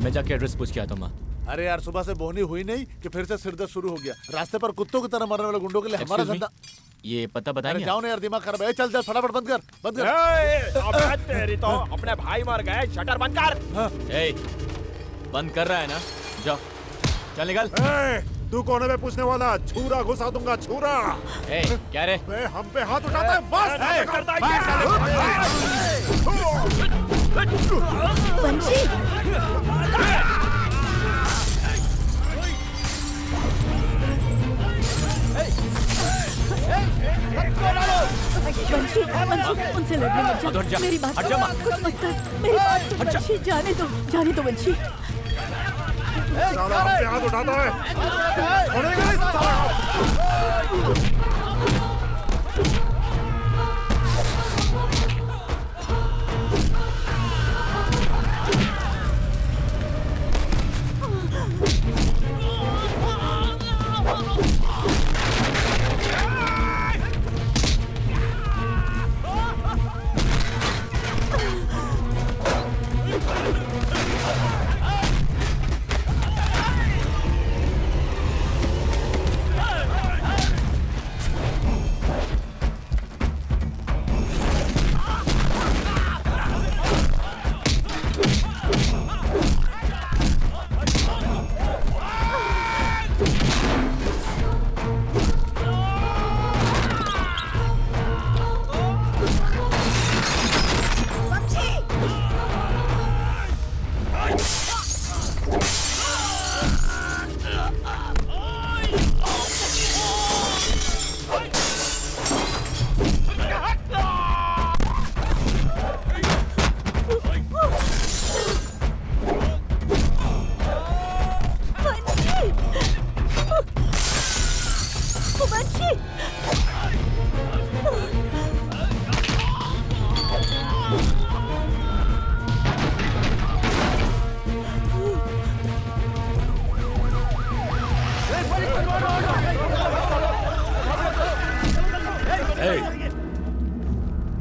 मैं जाके एड्रेस पूछ के आता हूँ। अरे यार, सुबह से बोहनी हुई नहीं कि फिर से सिरदर्द शुरू हो गया। रास्ते पर कुत्तों की तरह मरने वाले गुंडों के लिए हमारा धंधा। ये पता बताएंगे? जाओ ना यार, दिमाग खराब है। चल चल फटाफट बंद कर, बंद कर। अबे तेरी तो अपने भाई मर गए, शटर बंद कर। बंद कर रहा है ना? जाओ, चल निकल। तू कोने में पूछने वाला? छुरा घुसा दूंगा, छुरा। क्या रे? हम पे हाथ उठाता है, बस करता वंशी, उनसे लड़ने मत जा। मेरी बात कुछ मत कर। मेरी बात सुन वंशी, जाने दो वंशी। साला हम पे हाथ उठाता है, छोड़ेगा इस साला।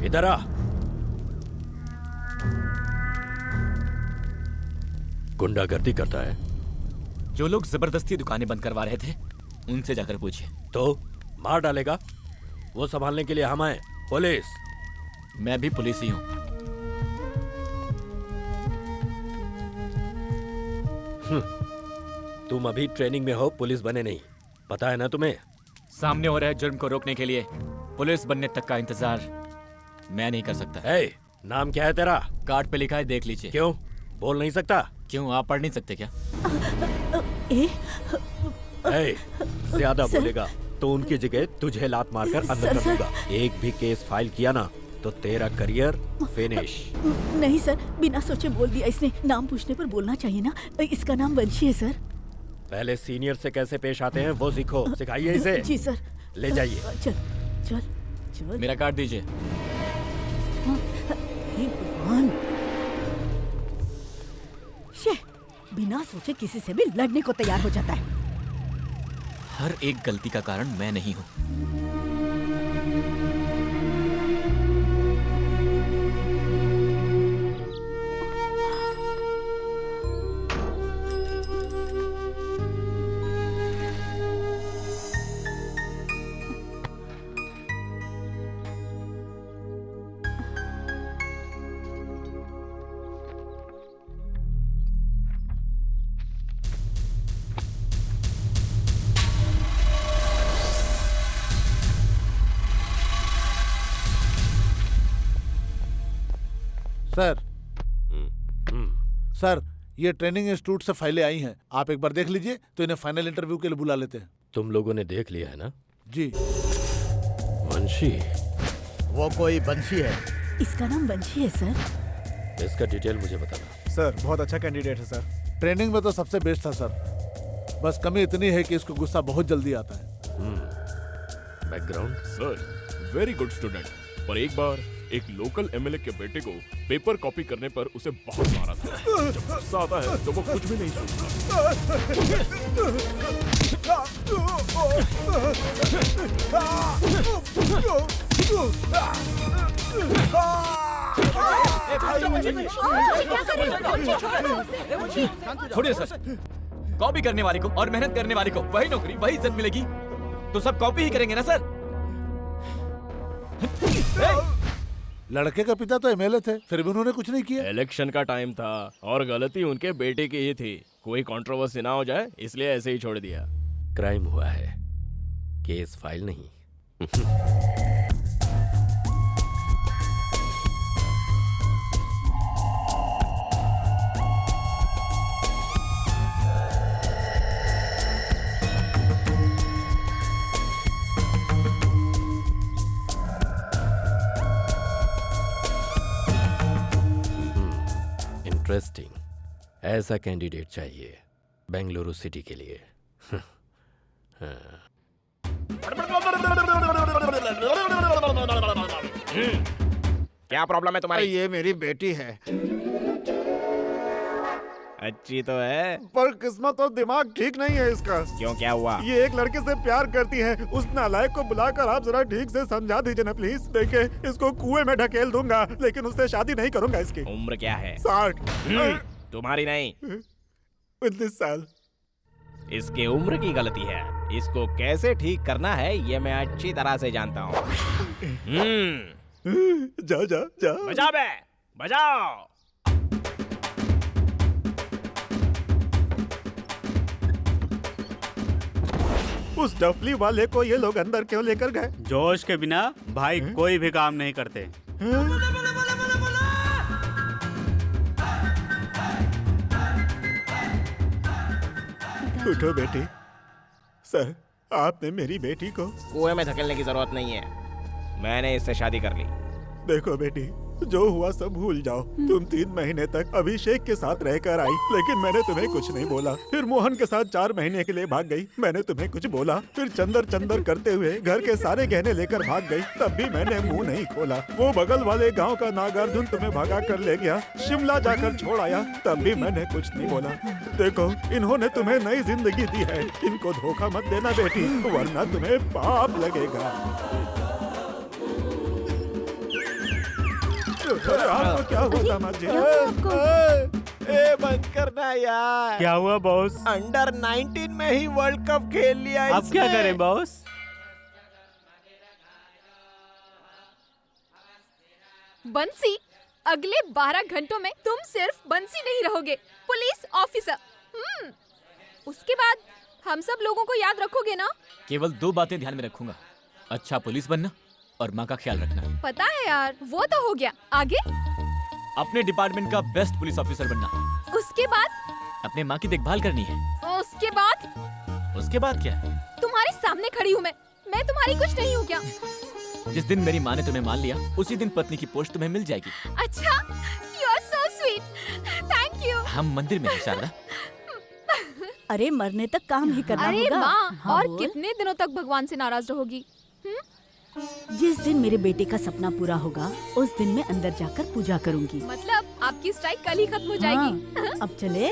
इधर आ। गुंडागर्दी करता है। जो लोग जबरदस्ती दुकानें बंद करवा रहे थे उनसे जाकर पूछिए। तो मार डालेगा? वो संभालने के लिए हम आए, पुलिस। मैं भी पुलिस ही हूँ। तुम अभी ट्रेनिंग में हो, पुलिस बने नहीं, पता है ना तुम्हें? सामने हो रहे जुर्म को रोकने के लिए पुलिस बनने तक का इंतजार मैं नहीं कर सकता। नाम क्या है तेरा? कार्ड पे लिखा है, देख लीजिए। क्यों बोल नहीं सकता? क्यों, आप पढ़ नहीं सकते क्या? ज्यादा बोलेगा तो उनकी जगह तुझे लात मारकर अंदर कर दूंगा। एक भी केस फाइल किया ना तो तेरा करियर फिनिश। नहीं सर, बिना सोचे बोल दिया इसने। नाम पूछने पर बोलना चाहिए ना। इसका नाम वंशी है सर। पहले सीनियर से कैसे पेश आते हैं वो सीखो, सिखाइए इसे। जी सर। ले जाइए। चल चल चल। मेरा कार्ड दीजिए। भगवान, बिना सोचे किसी से भी लड़ने को तैयार हो जाता है। हर एक गलती का कारण मैं नहीं हूँ। सर सर, ये ट्रेनिंग इंस्टीट्यूट से फाइलें आई हैं, आप एक बार देख लीजिए तो इन्हें फाइनल इंटरव्यू के लिए बुला लेते हैं। तुम लोगों ने देख लिया है ना? जी। वंशी? वो कोई वंशी है। इसका नाम वंशी है सर। इसका डिटेल मुझे बताना। सर बहुत अच्छा कैंडिडेट है सर। ट्रेनिंग में तो सबसे बेस्ट था सर, बस कमी इतनी है कि इसको गुस्सा बहुत जल्दी आता है। Background? Sir very good student, पर एक बार एक लोकल एमएलए के बेटे को पेपर कॉपी करने पर उसे बहुत मारा था। जब गुस्सा आता है तो वो कुछ भी नहीं छोड़िए सर, कॉपी करने वाले को और मेहनत करने वाले को वही नौकरी वही इज्जत मिलेगी तो सब कॉपी ही करेंगे ना सर। लड़के का पिता तो एमएलए थे, फिर भी उन्होंने कुछ नहीं किया। इलेक्शन का टाइम था और गलती उनके बेटे की ही थी। कोई कंट्रोवर्सी ना हो जाए इसलिए ऐसे ही छोड़ दिया। क्राइम हुआ है, केस फाइल नहीं। इंटरेस्टिंग, ऐसा कैंडिडेट चाहिए बेंगलुरु सिटी के लिए। क्या प्रॉब्लम है तुम्हारी? ये मेरी बेटी है। अच्छी तो है, पर किस्मत और दिमाग ठीक नहीं है इसका। क्यों, क्या हुआ? ये एक लड़के से प्यार करती है। उस नालायक को बुलाकर आप जरा ठीक से समझा दीजिए ना प्लीज। देखिए, इसको कुएं में ढकेल दूंगा लेकिन उससे शादी नहीं करूंगा। इसकी उम्र क्या है? 60। तुम्हारी नहीं, 19 साल। इसकी उम्र की गलती है। इसको कैसे ठीक करना है ये मैं अच्छी तरह से जानता हूँ। जा जा जा, बजा बे, बजाओ। उस डफली वाले को ये लोग अंदर क्यों लेकर गए? जोश के बिना भाई कोई भी काम नहीं करते। उठो बेटी। सर, आपने मेरी बेटी को कुएं में धकेलने की जरूरत नहीं है, मैंने इससे शादी कर ली। देखो बेटी, जो हुआ सब भूल जाओ। तुम 3 महीने तक अभिषेक के साथ रहकर आई, लेकिन मैंने तुम्हें कुछ नहीं बोला। फिर मोहन के साथ 4 महीने के लिए भाग गई, मैंने तुम्हें कुछ बोला। फिर चंदर चंदर करते हुए घर के सारे गहने लेकर भाग गई, तब भी मैंने मुंह नहीं खोला। वो बगल वाले गांव का नागार्जुन तुम्हें भगा कर ले गया, शिमला जाकर छोड़ आया, तब भी मैंने कुछ नहीं बोला। देखो, इन्होंने तुम्हें नई जिंदगी दी है, इनको धोखा मत देना बेटी, वरना तुम्हें पाप लगेगा। आपको क्या होता माँ जी? ए बंद करना यार। क्या हुआ बॉस? अंडर 19 में ही वर्ल्ड कप खेल लिया अब क्या करें बॉस? बंसी, अगले 12 घंटों में तुम सिर्फ बंसी नहीं रहोगे, पुलिस ऑफिसर। उसके बाद हम सब लोगों को याद रखोगे ना? केवल 2 बातें ध्यान में रखूंगा, अच्छा पुलिस बनना और माँ का ख्याल रखना। पता है यार, वो तो हो गया। आगे? अपने डिपार्टमेंट का बेस्ट पुलिस ऑफिसर बनना। उसके बाद? अपने माँ की देखभाल करनी है। उसके बाद? उसके बाद क्या? तुम्हारे सामने खड़ी हूँ मैं तुम्हारी कुछ नहीं हूँ क्या? जिस दिन मेरी माँ ने तुम्हें मान लिया, उसी दिन पत्नी की पोस्ट तुम्हें मिल जाएगी। अच्छा, you are so sweet. Thank you. हम मंदिर में हैं शारदा। अरे मरने तक काम ही करना अरे होगा। माँ, हाँ, और बोल। कितने दिनों तक भगवान से नाराज रहोगी? जिस दिन मेरे बेटे का सपना पूरा होगा, उस दिन मैं अंदर जाकर पूजा करूंगी। मतलब आपकी स्ट्राइक कल ही खत्म हो जाएगी। हाँ, अब चले?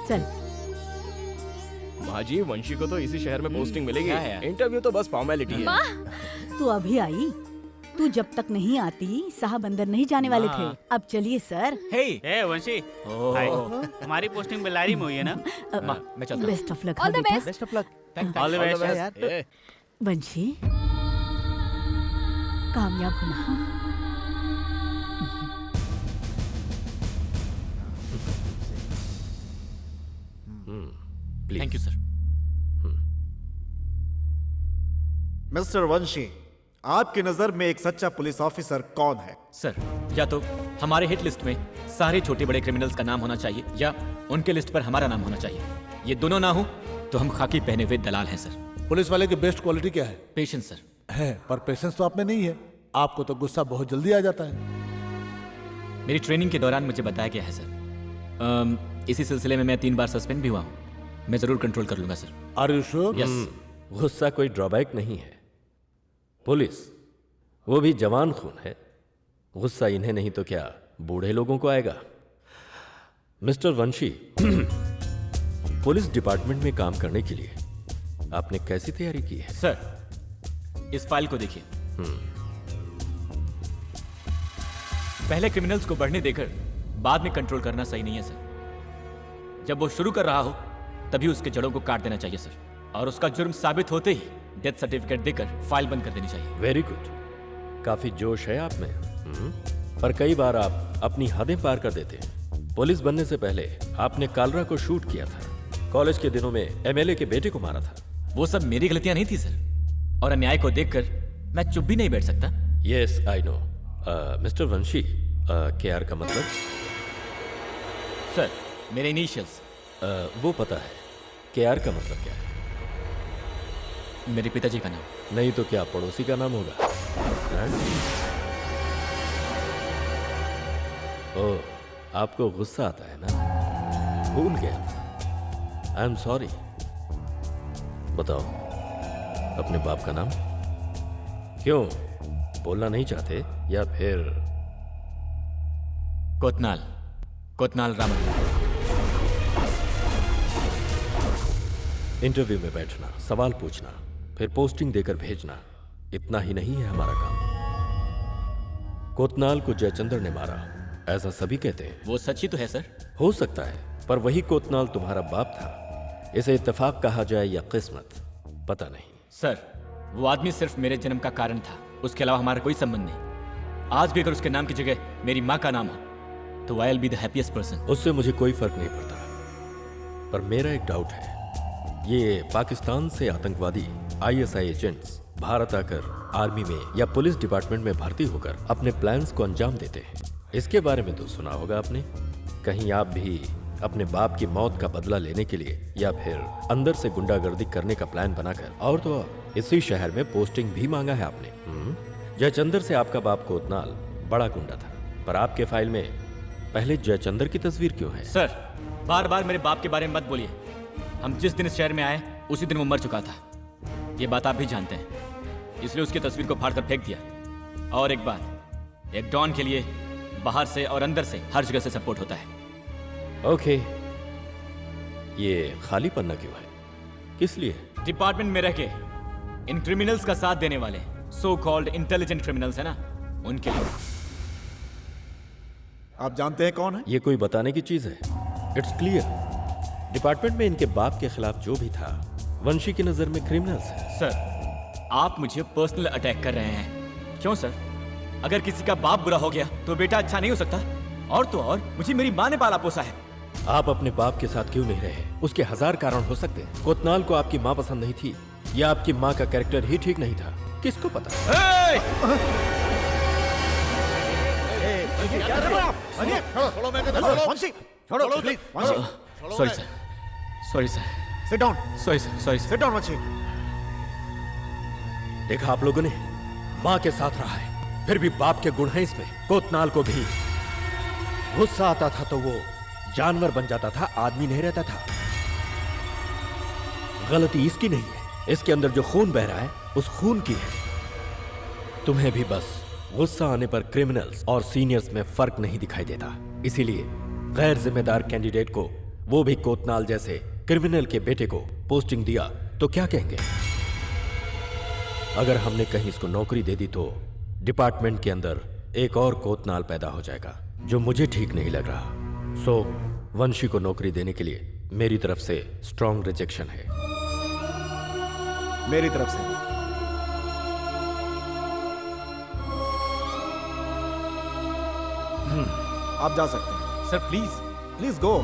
चल। माँ जी, वंशी को तो इसी शहर में पोस्टिंग मिलेगी। क्या है? इंटरव्यू तो बस फॉर्मेलिटी है। तू अभी आई? तू जब तक नहीं आती, साहब अंदर नहीं जाने वाले थे। अब चलिए सर। हे वंशी, हाय। हमारी पोस्टिंग बेलारी में हुई है ना? मैं चलता हूँ। Best of luck. All the best. Best of luck. All the best यार। वंशी, कामयाब होना। Thank you sir. मिस्टर वंशी, आपकी नजर में एक सच्चा पुलिस ऑफिसर कौन है? सर, या तो हमारे हिट लिस्ट में सारे छोटे बड़े क्रिमिनल्स का नाम होना चाहिए, या उनके लिस्ट पर हमारा नाम होना चाहिए। ये दोनों ना हो तो हम खाकी पहने हुए दलाल हैं सर। पुलिस वाले की बेस्ट क्वालिटी क्या है? Patience sir. है, पर पेशेंस तो आप में नहीं है। आपको तो गुस्सा बहुत जल्दी आ जाता है। मेरी ट्रेनिंग के दौरान मुझे बताया गया है सर। इसी सिलसिले में मैं 3 बार सस्पेंड भी हुआ हूँ। मैं जरूर कंट्रोल कर लूंगा sir. Are you sure? Yes. गुस्सा कोई ड्रॉबैक नहीं है। पुलिस, वो भी जवान खून है। गुस्सा इन्हें नहीं तो क्या बूढ़े लोगों को आएगा। मिस्टर वंशी, पुलिस डिपार्टमेंट में काम करने के लिए आपने कैसी तैयारी की है? सर, इस फाइल को देखिए। पहले क्रिमिनल्स को बढ़ने देकर बाद में कंट्रोल करना सही नहीं है सर। जब वो शुरू कर रहा हो तभी उसके जड़ों को काट देना चाहिए सर, और उसका जुर्म साबित होते ही डेथ सर्टिफिकेट देकर फाइल बंद कर देनी चाहिए। वेरी गुड, काफी जोश है आप में। पर कई बार आप अपनी हदें पार कर देते हैं। पुलिस बनने से पहले आपने कालरा को शूट किया था। कॉलेज के दिनों में एमएलए के बेटे को मारा था। वो सब मेरी गलतियां नहीं थी सर, और अन्याय को देखकर मैं चुप भी नहीं बैठ सकता। Yes I know. Mister Vanshi, KR का मतलब? सर, मेरे इनिशियल्स। वो पता है। केआर का मतलब क्या है? मेरे पिताजी का नाम। नहीं तो क्या पड़ोसी का नाम होगा? ओह, आपको गुस्सा आता है ना? भूल गया। I am sorry. बताओ, अपने बाप का नाम? क्यों बोलना नहीं चाहते, या फिर? कोतनाल रामन। इंटरव्यू में बैठना, सवाल पूछना, फिर पोस्टिंग देकर भेजना, इतना ही नहीं है हमारा काम। कोतनाल को जयचंद्र ने मारा, ऐसा सभी कहते हैं। वो सच ही तो है सर। हो सकता है, पर वही कोतनाल तुम्हारा बाप था। इसे इत्तेफाक कहा जाए या किस्मत, पता नहीं। सर, वो आदमी सिर्फ मेरे जन्म का कारण था, उसके अलावा हमारा कोई संबंध नहीं। आज भी अगर उसके नाम की जगह मेरी माँ का नाम हो तो I will be the happiest person. उससे मुझे कोई फर्क नहीं पड़ता, पर मेरा एक डाउट है। ये पाकिस्तान से आतंकवादी आईएसआई एजेंट्स भारत आकर आर्मी में या पुलिस डिपार्टमेंट में भर्ती होकर अपने प्लान्स को अंजाम देते हैं। इसके बारे में तो सुना होगा आपने। कहीं आप भी अपने बाप की मौत का बदला लेने के लिए या फिर अंदर से गुंडागर्दी करने का प्लान बनाकर, और तो और इसी शहर में पोस्टिंग भी मांगा है आपने। जयचंद्र से आपका बाप कोतनाल बड़ा गुंडा था, पर आपके फाइल में पहले जयचंद्र की तस्वीर क्यों है? सर, बार बार मेरे बाप के बारे में मत बोलिए। हम जिस दिन इस शहर में आए उसी दिन वो मर चुका था। ये बात आप भी जानते हैं, इसलिए उसकी तस्वीर को फाड़कर फेंक दिया। और एक बात, एक डॉन के लिए बाहर से और अंदर से हर जगह से सपोर्ट होता है। ओके, ये खाली पन्ना क्यों है? किस लिए? डिपार्टमेंट में रह के इन क्रिमिनल्स का साथ देने वाले सो कॉल्ड इंटेलिजेंट क्रिमिनल्स है ना, उनके लिए। आप जानते हैं कौन है? ये कोई बताने की चीज है? इट्स क्लियर, डिपार्टमेंट में इनके बाप के खिलाफ जो भी था, वंशी की नजर में क्रिमिनल्स है। सर, आप मुझे पर्सनल अटैक कर रहे हैं। क्यों सर? अगर किसी का बाप बुरा हो गया तो बेटा अच्छा नहीं हो सकता? और तो और मुझे मेरी माँ ने पाला पोसा है। आप अपने बाप के साथ क्यों नहीं रहे? उसके 1000 कारण हो सकते हैं। कोतनाल को आपकी माँ पसंद नहीं थी या आपकी माँ का कैरेक्टर ही ठीक नहीं था, किसको पता? Sorry sir, sorry sir, sit down, sorry sir, sorry sir. Sit down Vanshi. देखा आप लोगों ने, माँ के साथ रहा है, फिर भी बाप के गुण हैं इसमें। कोतनाल को भी गुस्सा आता था तो वो जानवर बन जाता था, आदमी नहीं रहता था। गलती इसकी नहीं है, इसके अंदर जो खून बह रहा है उस खून की है। तुम्हें भी बस गुस्सा आने पर क्रिमिनल्स और सीनियर्स में फर्क नहीं दिखाई देता, इसीलिए गैर जिम्मेदार कैंडिडेट को, वो भी कोतनाल जैसे क्रिमिनल के बेटे को पोस्टिंग दिया तो क्या कहेंगे? अगर हमने कहीं इसको नौकरी दे दी तो डिपार्टमेंट के अंदर एक और कोतनाल पैदा हो जाएगा, जो मुझे ठीक नहीं लग रहा। सो वंशी को नौकरी देने के लिए मेरी तरफ से स्ट्रॉन्ग रिजेक्शन है। मेरी तरफ से आप जा सकते हैं। Sir please, please go.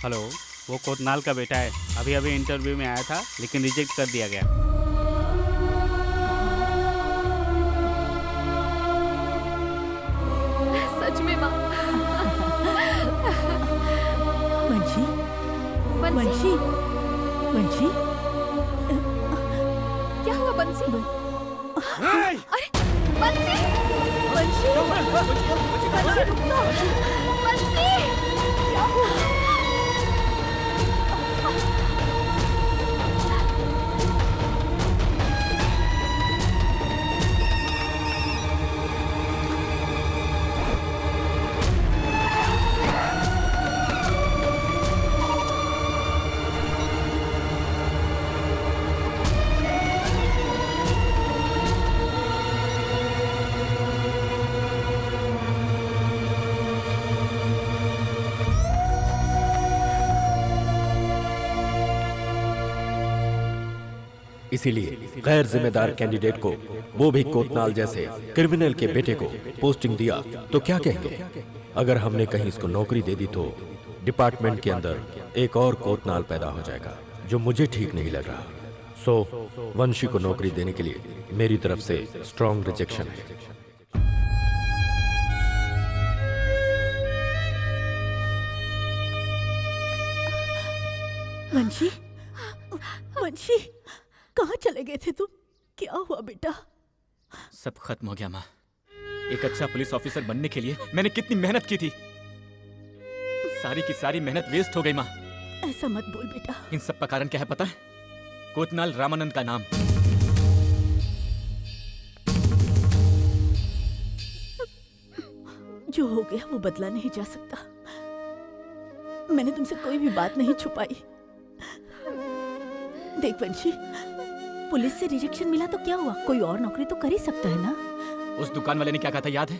Hello, वो कोतनाल का बेटा है। अभी अभी इंटरव्यू में आया था लेकिन रिजेक्ट कर दिया गया। सच में माँ। वंशी, बंसी, वंशी, क्या हुआ बंसी? अरे बंसी, वंशी, बंसी रुक तो। बंसी, क्या हुआ? इसीलिए गैर जिम्मेदार कैंडिडेट को, वो भी कोतनाल जैसे क्रिमिनल के बेटे को पोस्टिंग दिया तो क्या कहेंगे? अगर हमने कहीं इसको नौकरी दे दी तो डिपार्टमेंट के अंदर एक और कोतनाल पैदा हो जाएगा, जो मुझे ठीक नहीं लग रहा। सो वंशी को नौकरी देने के लिए मेरी तरफ से स्ट्रॉन्ग रिजेक्शन है। वंशी, वंशी, कहाँ चले गए थे तुम? क्या हुआ बेटा? सब खत्म हो गया माँ। एक अच्छा पुलिस ऑफिसर बनने के लिए मैंने कितनी मेहनत की थी, सारी की सारी मेहनत वेस्ट हो गई माँ। ऐसा मत बोल बेटा। इन सब का कारण क्या है पता है? कोतनाल रामानंद का नाम। जो हो गया वो बदला नहीं जा सकता। मैंने तुमसे कोई भी बात नहीं छुपाई। देख वंशी, पुलिस से रिजेक्शन मिला तो क्या हुआ? कोई और नौकरी तो कर ही सकता है ना। उस दुकान वाले ने क्या कहा था याद है?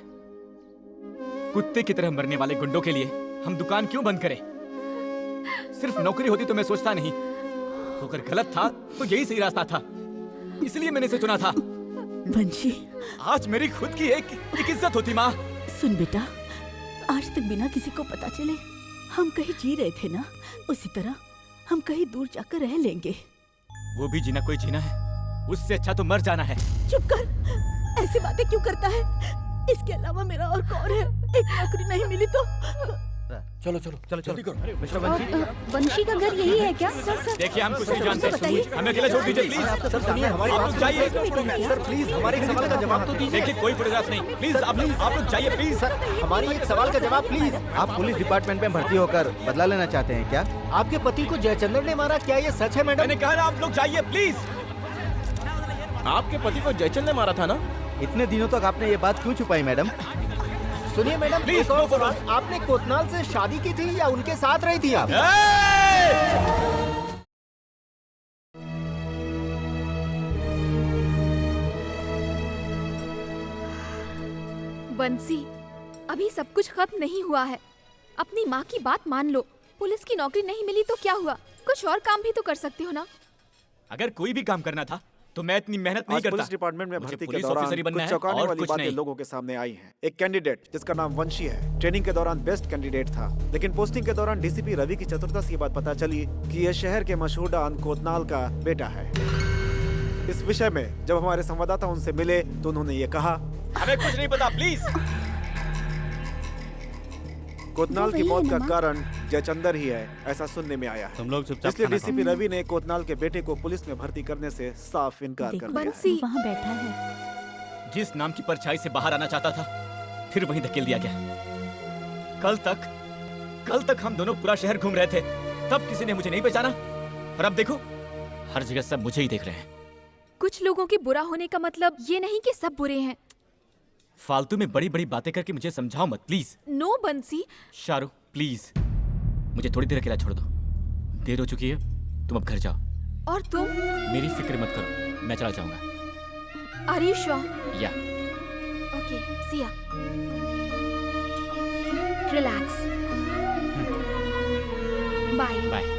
कुत्ते की तरह मरने वाले गुंडों के लिए हम दुकान क्यों बंद करें? सिर्फ नौकरी होती तो मैं सोचता नहीं, अगर गलत था तो यही सही रास्ता था, इसलिए मैंने इसे चुना था। वंशी, आज मेरी खुद की एक इज्जत होती माँ। सुन बेटा, आज तक बिना किसी को पता चले हम कहीं जी रहे थे ना, उसी तरह हम कहीं दूर जाकर रह लेंगे। वो भी जीना कोई जीना है, उससे अच्छा तो मर जाना है। चुप कर, ऐसी बातें क्यों करता है? इसके अलावा मेरा और कौन है? एक नौकरी नहीं मिली तो चलो चलो चलो जल्दी करो। मिस्टर वंशी, वंशी का घर यही है क्या? देखिए हम कुछ नहीं जानते, हमें अकेला छोड़ दीजिए प्लीज। सर सुनिए, हमारी आप लोग जाइए। सर प्लीज हमारे एक सवाल का जवाब तो दीजिए। देखिए कोई फोटोग्राफ नहीं, प्लीज आप लोग जाइए प्लीज। सर हमारी एक सवाल का जवाब प्लीज। आप पुलिस डिपार्टमेंट में भर्ती होकर बदला लेना चाहते हैं क्या? आपके पति को जयचंद्र ने मारा, क्या ये सच है मैडम? मैंने कहा ना आप लोग जाइए प्लीज। आपके पति को जयचंद ने मारा था ना? इतने दिनों तक आपने ये बात क्यों छुपाई मैडम? सुनिए मैडम, Please, एक और no photos. सवाल, आपने कोतनाल से शादी की थी या उनके साथ रही थी आप? बंसी, अभी सब कुछ खत्म नहीं हुआ है। अपनी माँ की बात मान लो। पुलिस की नौकरी नहीं मिली तो क्या हुआ, कुछ और काम भी तो कर सकते हो ना। अगर कोई भी काम करना था तो मैं इतनी मेहनत नहीं आज करता। पुलिस डिपार्टमेंट में मुझे भर्ती के पुलिस दौरान ऑफिसर ही बनना कुछ है चौंकाने और वाली कुछ बातें नहीं। लोगों के सामने आई हैं। एक कैंडिडेट जिसका नाम वंशी है, ट्रेनिंग के दौरान बेस्ट कैंडिडेट था, लेकिन पोस्टिंग के दौरान डीसीपी रवि की चतुरता से ये बात पता चली कि ये शहर के मशहूर डॉन कोतनाल का बेटा है। इस विषय में जब हमारे संवाददाता उनसे मिले तो उन्होंने ये कहा, हमें कुछ नहीं पता, प्लीज। कोतनाल की मौत का कारण जयचंदर ही है, ऐसा सुनने में आया है। तुम लोग चुपचाप इसलिए खाना डीसीपी रवि ने कोतनाल के बेटे को पुलिस में भर्ती करने से साफ इनकार कर दिया है। वहाँ बैठा है। जिस नाम की परछाई से बाहर आना चाहता था, फिर वहीं धकेल दिया गया। कल तक हम दोनों पूरा शहर घूम रहे थे, तब किसी ने मुझे नहीं पहचाना, और अब देखो हर जगह सब मुझे ही देख रहे हैं। कुछ लोगों के बुरा होने का मतलब ये नहीं कि सब बुरे हैं। फालतू में बड़ी बड़ी बातें करके मुझे समझाओ मत, प्लीज। नो बंसी। शाहरुख प्लीज, मुझे थोड़ी देर अकेला छोड़ दो। देर हो चुकी है, तुम अब घर जाओ। और तुम? मेरी फिक्र मत करो, मैं चला जाऊंगा। Are you sure? Yeah okay, see ya. Relax. Bye bye.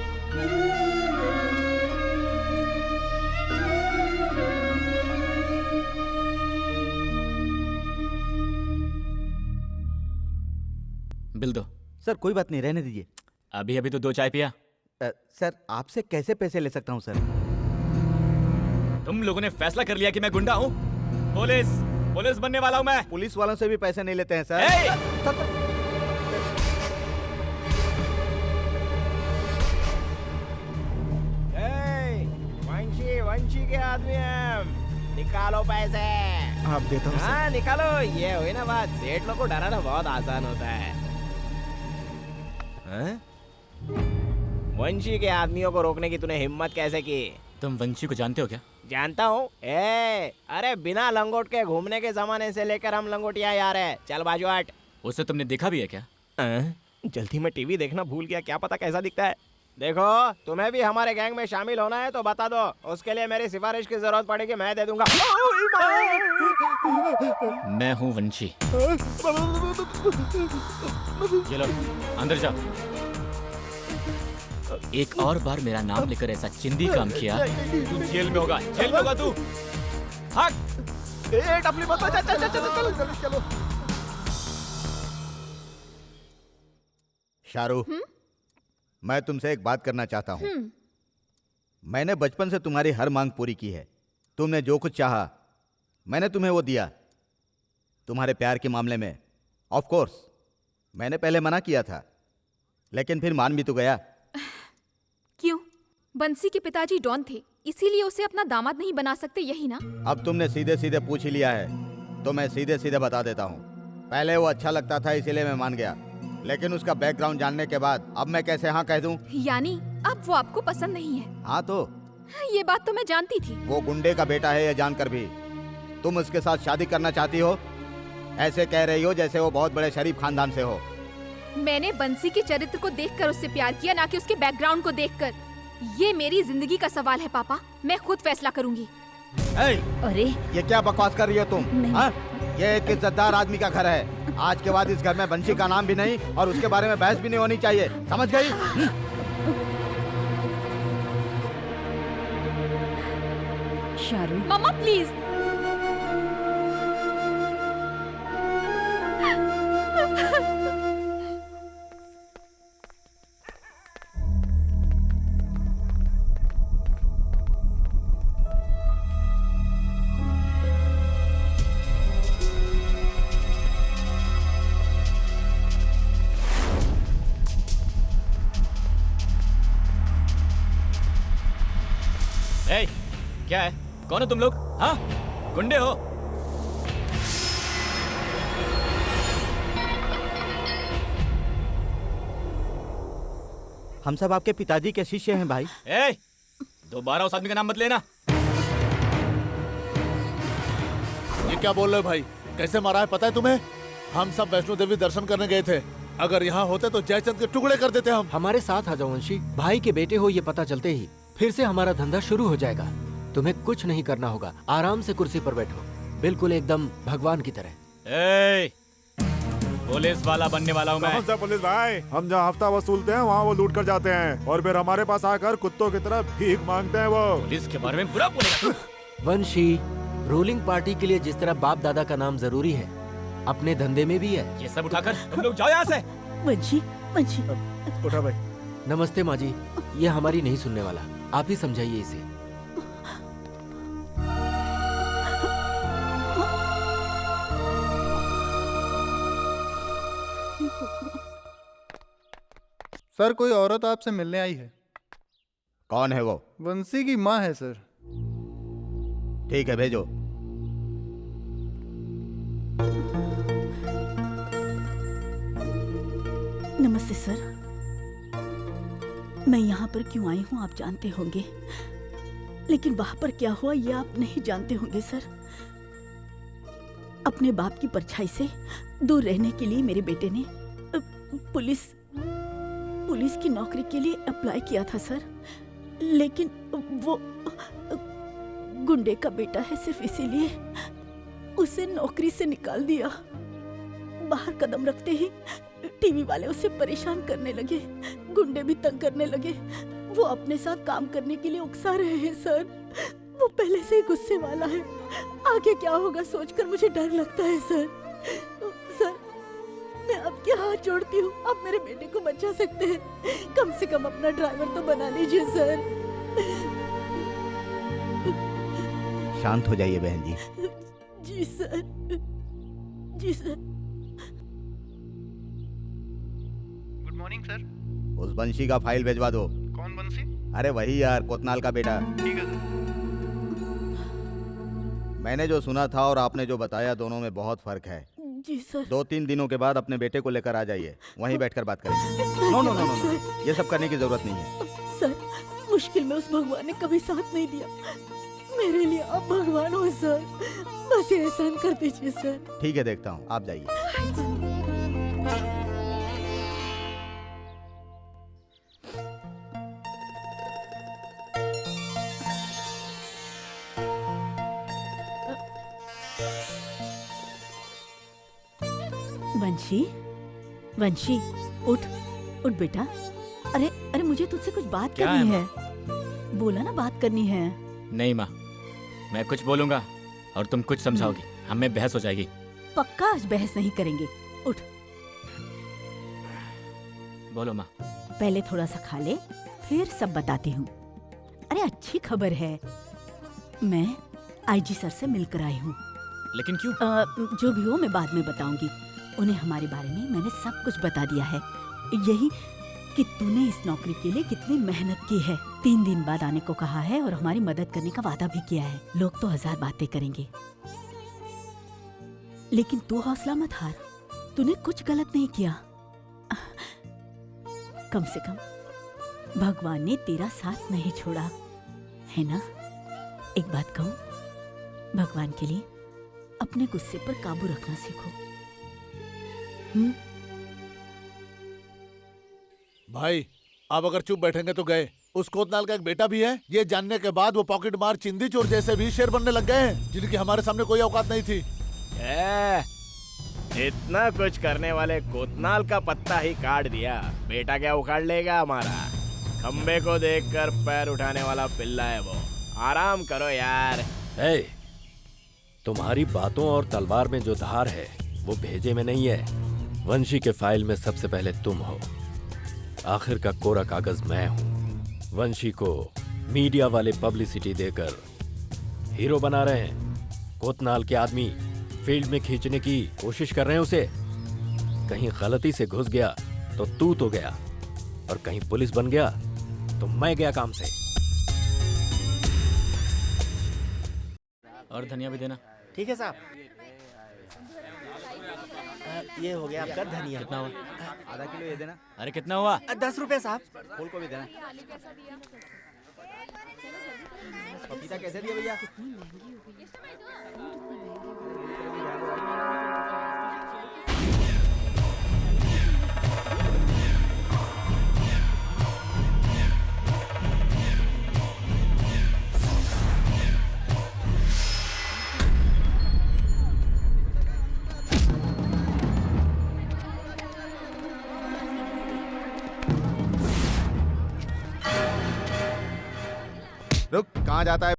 Bill दो। सर कोई बात नहीं, रहने दीजिए। अभी अभी तो 2 चाय पिया। सर आपसे कैसे पैसे ले सकता हूँ सर? तुम लोगों ने फैसला कर लिया कि मैं गुंडा हूँ। पुलिस बनने वाला हूँ मैं। पुलिस वालों से भी पैसे नहीं लेते हैं सर। वंशी के आदमी हैं, निकालो पैसे। आप देता हूँ हाँ निकालो, ये हुई ना बात। सेठ लोग को डराना बहुत आसान होता है। हाँ? वंशी के आदमियों को रोकने की तूने हिम्मत कैसे की? तुम वंशी को जानते हो क्या? जानता हूँ। अरे बिना लंगोट के घूमने के जमाने से लेकर हम लंगोटिया यार है। चल बाजू हट। उसे तुमने देखा भी है क्या? जल्दी में टीवी देखना भूल गया, क्या पता कैसा दिखता है। देखो तुम्हें भी हमारे गैंग में शामिल होना है तो बता दो, उसके लिए मेरी सिफारिश की जरूरत पड़ेगी, मैं दे दूंगा। मैं हूँ वंशी। ये लो अंदर जाओ। एक और बार मेरा नाम लेकर ऐसा चिंदी काम किया, तू जेल में होगा। जेल में होगा तू। टफली मत चलो। शाहरुख, मैं तुमसे एक बात करना चाहता हूँ। मैंने बचपन से तुम्हारी हर मांग पूरी की है। तुमने जो कुछ चाहा मैंने तुम्हें वो दिया। तुम्हारे प्यार के मामले में ऑफ कोर्स मैंने पहले मना किया था, लेकिन फिर मान भी तो गया। क्यों? बंसी के पिताजी डॉन थे, इसीलिए उसे अपना दामाद नहीं बना सकते, यही ना? अब तुमने सीधे सीधे पूछ ही लिया है तो मैं सीधे सीधे बता देता हूँ। पहले वो अच्छा लगता था इसीलिए मैं मान गया, लेकिन उसका बैकग्राउंड जानने के बाद अब मैं कैसे हाँ कह दूं? यानी अब वो आपको पसंद नहीं है? हाँ तो ये बात तो मैं जानती थी। वो गुंडे का बेटा है ये जानकर भी तुम उसके साथ शादी करना चाहती हो? ऐसे कह रही हो जैसे वो बहुत बड़े शरीफ खानदान से हो। मैंने बंसी के चरित्र को देखकर उससे प्यार किया, ना कि उसके बैकग्राउंड को देखकर। ये मेरी जिंदगी का सवाल है पापा, मैं खुद फैसला करूंगी। अरे ये क्या बकवास कर रही हो तुम? हाँ? ये एक इज्जतदार आदमी का घर है। आज के बाद इस घर में बंशी का नाम भी नहीं और उसके बारे में बहस भी नहीं होनी चाहिए, समझ गई? शाहरुख। मम्मा प्लीज। क्या है? कौन हो तुम लोग? हाँ, गुंडे हो? हम सब आपके पिताजी के शिष्य हैं भाई। दोबारा उस आदमी का नाम मत लेना। ये क्या बोल रहे हो भाई? कैसे मारा है पता है तुम्हें? हम सब वैष्णो देवी दर्शन करने गए थे। अगर यहाँ होते तो जयचंद के टुकड़े कर देते हम। हमारे साथ आ जाओ वंशी। भाई के बेटे हो ये पता चलते ही फिर से हमारा धंधा शुरू हो जाएगा। तुम्हें कुछ नहीं करना होगा, आराम से कुर्सी पर बैठो, बिल्कुल एकदम भगवान की तरह। पुलिस वाला बनने वाला हूँ मैं। कौन सा पुलिस भाई? हम जहाँ हफ्ता वसूलते हैं वहाँ वो लूट कर जाते हैं और फिर हमारे पास आकर कुत्तों की तरह भीख मांगते हैं वो। पुलिस के बारे में बुरा बोलेगा तू। वंशी, रूलिंग पार्टी के लिए जिस तरह बाप दादा का नाम जरूरी है, अपने धंधे में भी है। ये सब उठाकर तुम लोग जाओ यहाँ से। वंशी, वंशी। उठा भाई। नमस्ते माँ जी, ये हमारी नहीं सुनने वाला, आप ही समझाइए इसे। सर, कोई औरत आपसे मिलने आई है। कौन है वो? वंशी की माँ है सर। ठीक है, भेजो। नमस्ते सर, मैं यहाँ पर क्यों आई हूँ आप जानते होंगे, लेकिन वहाँ पर क्या हुआ ये आप नहीं जानते होंगे सर। अपने बाप की परछाई से दूर रहने के लिए मेरे बेटे ने पुलिस की नौकरी के लिए अप्लाई किया था सर, लेकिन वो गुंडे का बेटा है, सिर्फ इसीलिए उसे नौकरी से निकाल दिया। बाहर कदम रखते ही टीवी वाले उसे परेशान करने लगे, गुंडे भी तंग करने लगे। वो अपने साथ काम करने के लिए उकसा रहे हैं सर। वो पहले से ही गुस्से वाला है, आगे क्या होगा सोचकर मुझे डर लगता है सर। सर, मैं आपके हाथ जोड़ती हूँ, आप मेरे बेटे को बचा सकते हैं, कम से कम अपना ड्राइवर तो बना लीजिए सर। शांत हो जाइए बहन जी। जी सर, जी सर। Good morning sir. उस बंशी का फाइल भिजवा दो। कौन बंशी? अरे वही यार, कोतनाल का बेटा। ठीक है सर। मैंने जो सुना था और आपने जो बताया, दोनों में बहुत फर्क है। जी सर। 2-3 दिनों के बाद अपने बेटे को लेकर आ जाइए, वहीं बैठकर बात करेंगे। नो नो नो नो, ये सब करने की जरूरत नहीं है सर। मुश्किल में उस भगवान ने कभी साथ नहीं दिया, मेरे लिए आप भगवान हो सर, बस ये एहसान कर दीजिए सर। ठीक है, देखता हूँ, आप जाइए। वंशी, वंशी, उठ उठ बेटा। अरे अरे, मुझे तुझसे कुछ बात क्या करनी है है। बोला ना बात करनी है। नहीं माँ, मैं कुछ बोलूंगा और तुम कुछ समझाओगी, हमें बहस हो जाएगी। पक्का आज बहस नहीं करेंगे, उठ। बोलो माँ। पहले थोड़ा सा खा ले, फिर सब बताती हूँ। अरे अच्छी खबर है, मैं आईजी सर से मिलकर आई हूँ। लेकिन क्यों? जो भी हो मैं बाद में बताऊंगी। उन्हें हमारे बारे में मैंने सब कुछ बता दिया है, यही कि तूने इस नौकरी के लिए कितनी मेहनत की है। 3 दिन बाद आने को कहा है और हमारी मदद करने का वादा भी किया है। लोग तो 1000 बातें करेंगे, लेकिन तू हौसला मत हार, तूने कुछ गलत नहीं किया। कम से कम भगवान ने तेरा साथ नहीं छोड़ा, है ना? एक बात कहूं, भगवान के लिए अपने गुस्से पर काबू रखना सीखो। भाई, आप अगर चुप बैठेंगे तो गए। उस कोतनाल का एक बेटा भी है, ये जानने के बाद वो पॉकेट मार चिंदी चोर जैसे भी शेर बनने लग गए हैं, जिनकी हमारे सामने कोई औकात नहीं थी। इतना कुछ करने वाले कोतनाल का पत्ता ही काट दिया, बेटा क्या उखाड़ लेगा हमारा? खंबे को देखकर पैर उठाने वाला पिल्ला है वो। आराम करो यार। तुम्हारी बातों और तलवार में जो धार है वो भेजे में नहीं है, वंशी के फाइल में सबसे पहले तुम हो। आखिर का कोरा कागज मैं हूं। वंशी को मीडिया वाले पब्लिसिटी देकर हीरो बना रहे हैं। कोतनाल के आदमी फील्ड में खींचने की कोशिश कर रहे हैं उसे। कहीं गलती से घुस गया तो तू तो गया, और कहीं पुलिस बन गया तो मैं गया काम से। और धनिया भी देना। ठीक है साहब। ये हो गया आपका धनिया। कितना हुआ? आधा किलो ये देना। अरे कितना हुआ? 10 रुपए साहब। फूल को भी देना। पपीता कैसे दिया भैया? कहाँ जाता है?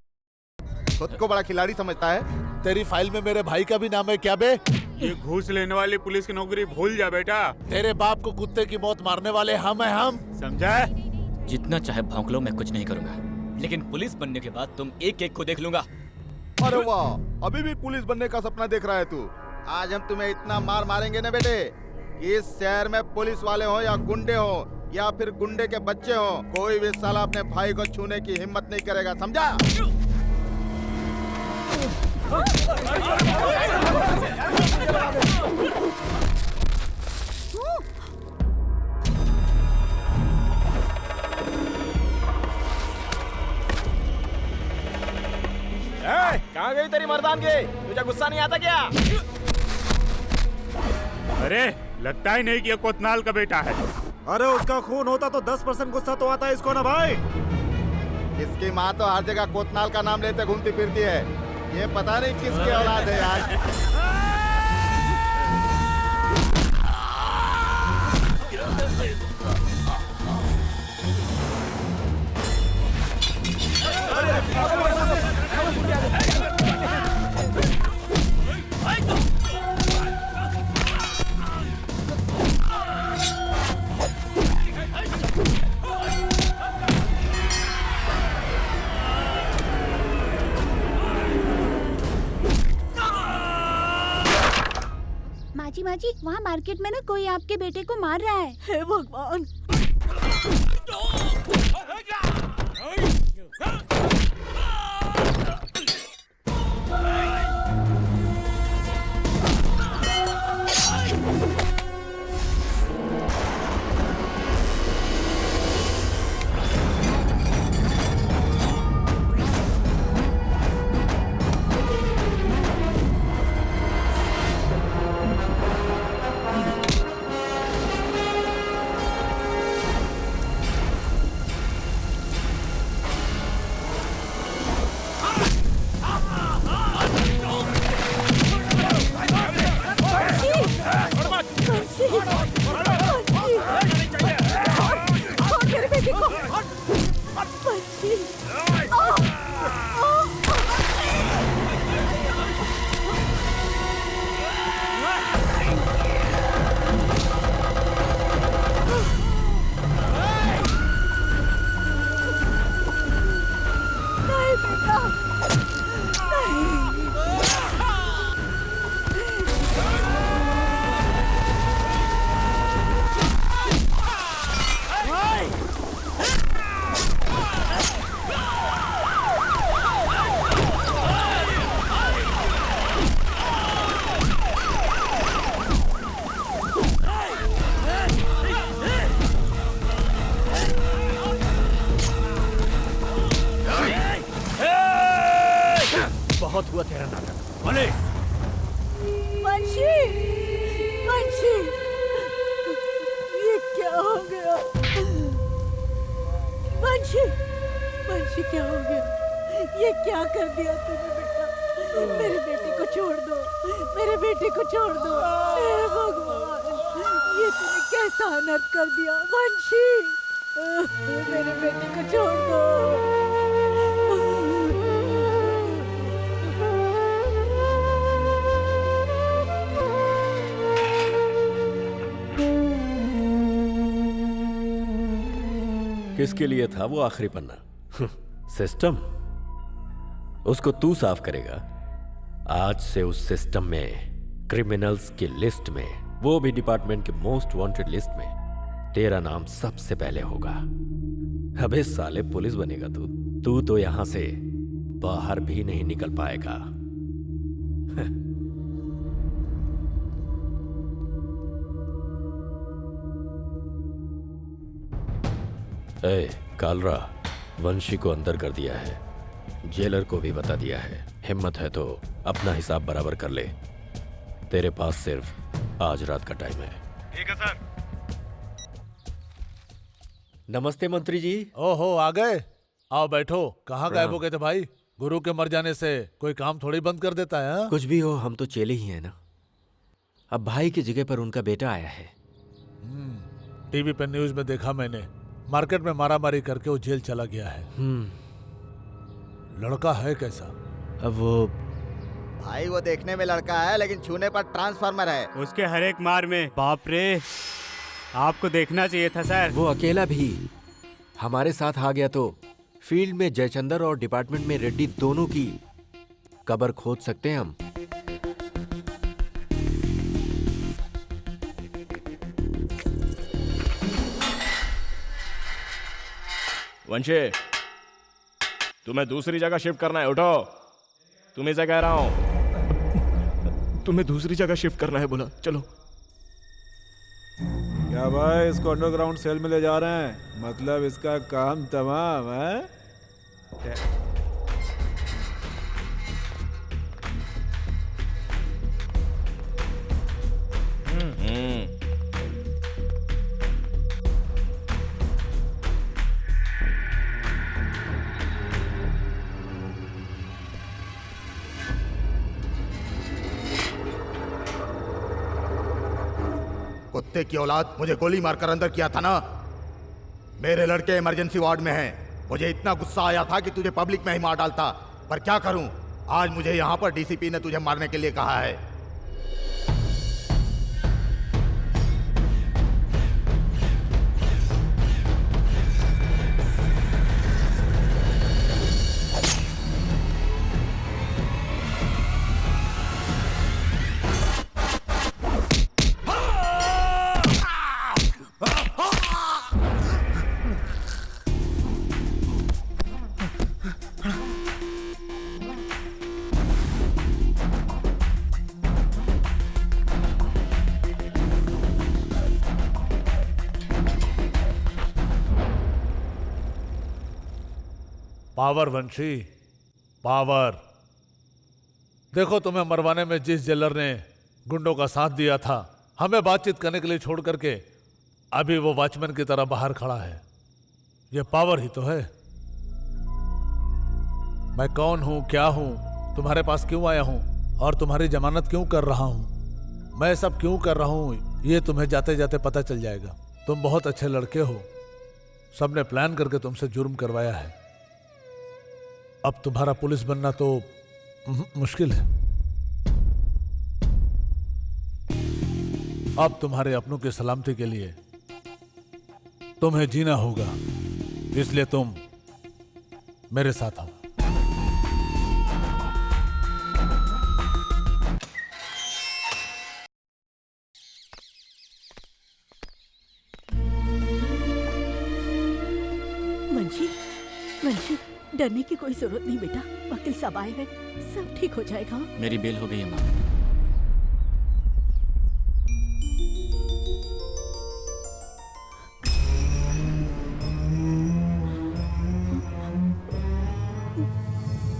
खुद को बड़ा खिलाड़ी समझता है। तेरी फाइल में मेरे भाई का भी नाम है क्या बे? ये घूस लेने वाली पुलिस की नौकरी भूल जा बेटा। तेरे बाप को कुत्ते की मौत मारने वाले हम हैं हम। समझा? जितना चाहे भौंक लो, मैं कुछ नहीं करूंगा, लेकिन पुलिस बनने के बाद तुम एक एक को देख लूंगा। अरे वाह, अभी भी पुलिस बनने का सपना देख रहा है तू। आज हम तुम्हें इतना मार मारेंगे ना बेटे कि इस शहर में पुलिस वाले हो या गुंडे हो या फिर गुंडे के बच्चे हो, कोई भी साला अपने भाई को छूने की हिम्मत नहीं करेगा, समझा? कहाँ गई तेरी मर्दानगी? तुझे गुस्सा नहीं आता क्या? अरे लगता ही नहीं कि ये कोतनाल का बेटा है। अरे उसका खून होता तो 10% गुस्सा तो आता है इसको ना भाई। इसकी माँ तो हर जगह कोतनाल का नाम लेते घूमती फिरती है। ये पता नहीं किसकी औलाद है यार। माजी वहाँ मार्केट में ना कोई आपके बेटे को मार रहा है। हे भगवान। बहुत हुआ तेरा नाटक। वंशी, वंशी, ये क्या हो गया? वंशी, वंशी क्या हो गया? ये क्या कर दिया तूने बेटा? मेरे बेटे को छोड़ दो, मेरे बेटे को छोड़ दो। हे भगवान, ये तूने कैसा अनर्थ कर दिया? वंशी, मेरे बेटे को छोड़ दो। किसके लिए था वो आखिरी पन्ना? सिस्टम। उसको तू साफ करेगा। आज से उस सिस्टम में, क्रिमिनल्स की लिस्ट में, वो भी डिपार्टमेंट के मोस्ट वांटेड लिस्ट में तेरा नाम सबसे पहले होगा। अबे साले, पुलिस बनेगा तू तो यहां से बाहर भी नहीं निकल पाएगा। कालरा, वंशी को अंदर कर दिया है। जेलर को भी बता दिया है। हिम्मत है तो अपना हिसाब बराबर कर ले। तेरे पास सिर्फ आज रात का टाइम है। ठीक है सर। नमस्ते मंत्री जी। ओहो, आ गए। आओ बैठो। कहाँ गायब हो गए थे भाई? गुरु के मर जाने से कोई काम थोड़ी बंद कर देता है। हा? कुछ भी हो, हम तो चेले ही हैं ना। अब भाई की जगह पर उनका बेटा आया है। टीवी पे न्यूज में देखा मैंने, मार्केट में मारामारी करके वो जेल चला गया है। लड़का है कैसा? अब वो भाई वो देखने में लड़का है लेकिन छूने पर ट्रांसफार्मर है। उसके हर एक मार में बाप रे, आपको देखना चाहिए था सर। वो अकेला भी हमारे साथ आ गया तो फील्ड में जयचंदर और डिपार्टमेंट में रेड्डी दोनों की कब्र खोद सकते हैं हम। वंशे, तुम्हें दूसरी जगह शिफ्ट करना है, उठो। तुम्हें से कह रहा हूं, तुम्हें दूसरी जगह शिफ्ट करना है, बोला चलो। क्या भाई, इसको अंडरग्राउंड सेल में ले जा रहे हैं? मतलब इसका काम तमाम है? कुत्ते की औलाद, मुझे गोली मारकर अंदर किया था ना। मेरे लड़के इमरजेंसी वार्ड में हैं। मुझे इतना गुस्सा आया था कि तुझे पब्लिक में ही मार डालता, पर क्या करूं, आज मुझे यहां पर डीसीपी ने तुझे मारने के लिए कहा है। पावर वंशी, पावर। देखो, तुम्हें मरवाने में जिस जेलर ने गुंडों का साथ दिया था, हमें बातचीत करने के लिए छोड़ करके अभी वो वॉचमैन की तरह बाहर खड़ा है। ये पावर ही तो है। मैं कौन हूं, क्या हूं, तुम्हारे पास क्यों आया हूं और तुम्हारी जमानत क्यों कर रहा हूं, मैं सब क्यों कर रहा हूं, ये तुम्हें जाते जाते पता चल जाएगा। तुम बहुत अच्छे लड़के हो, सबने प्लान करके तुमसे जुर्म करवाया है। अब तुम्हारा पुलिस बनना तो मुश्किल है। अब तुम्हारे अपनों की सलामती के लिए तुम्हें जीना होगा, इसलिए तुम मेरे साथ आओ। वंशी, वंशी, डरने की कोई जरूरत नहीं बेटा। वकील साहब आए हैं, सब ठीक हो जाएगा। मेरी बेल हो गई है माँ।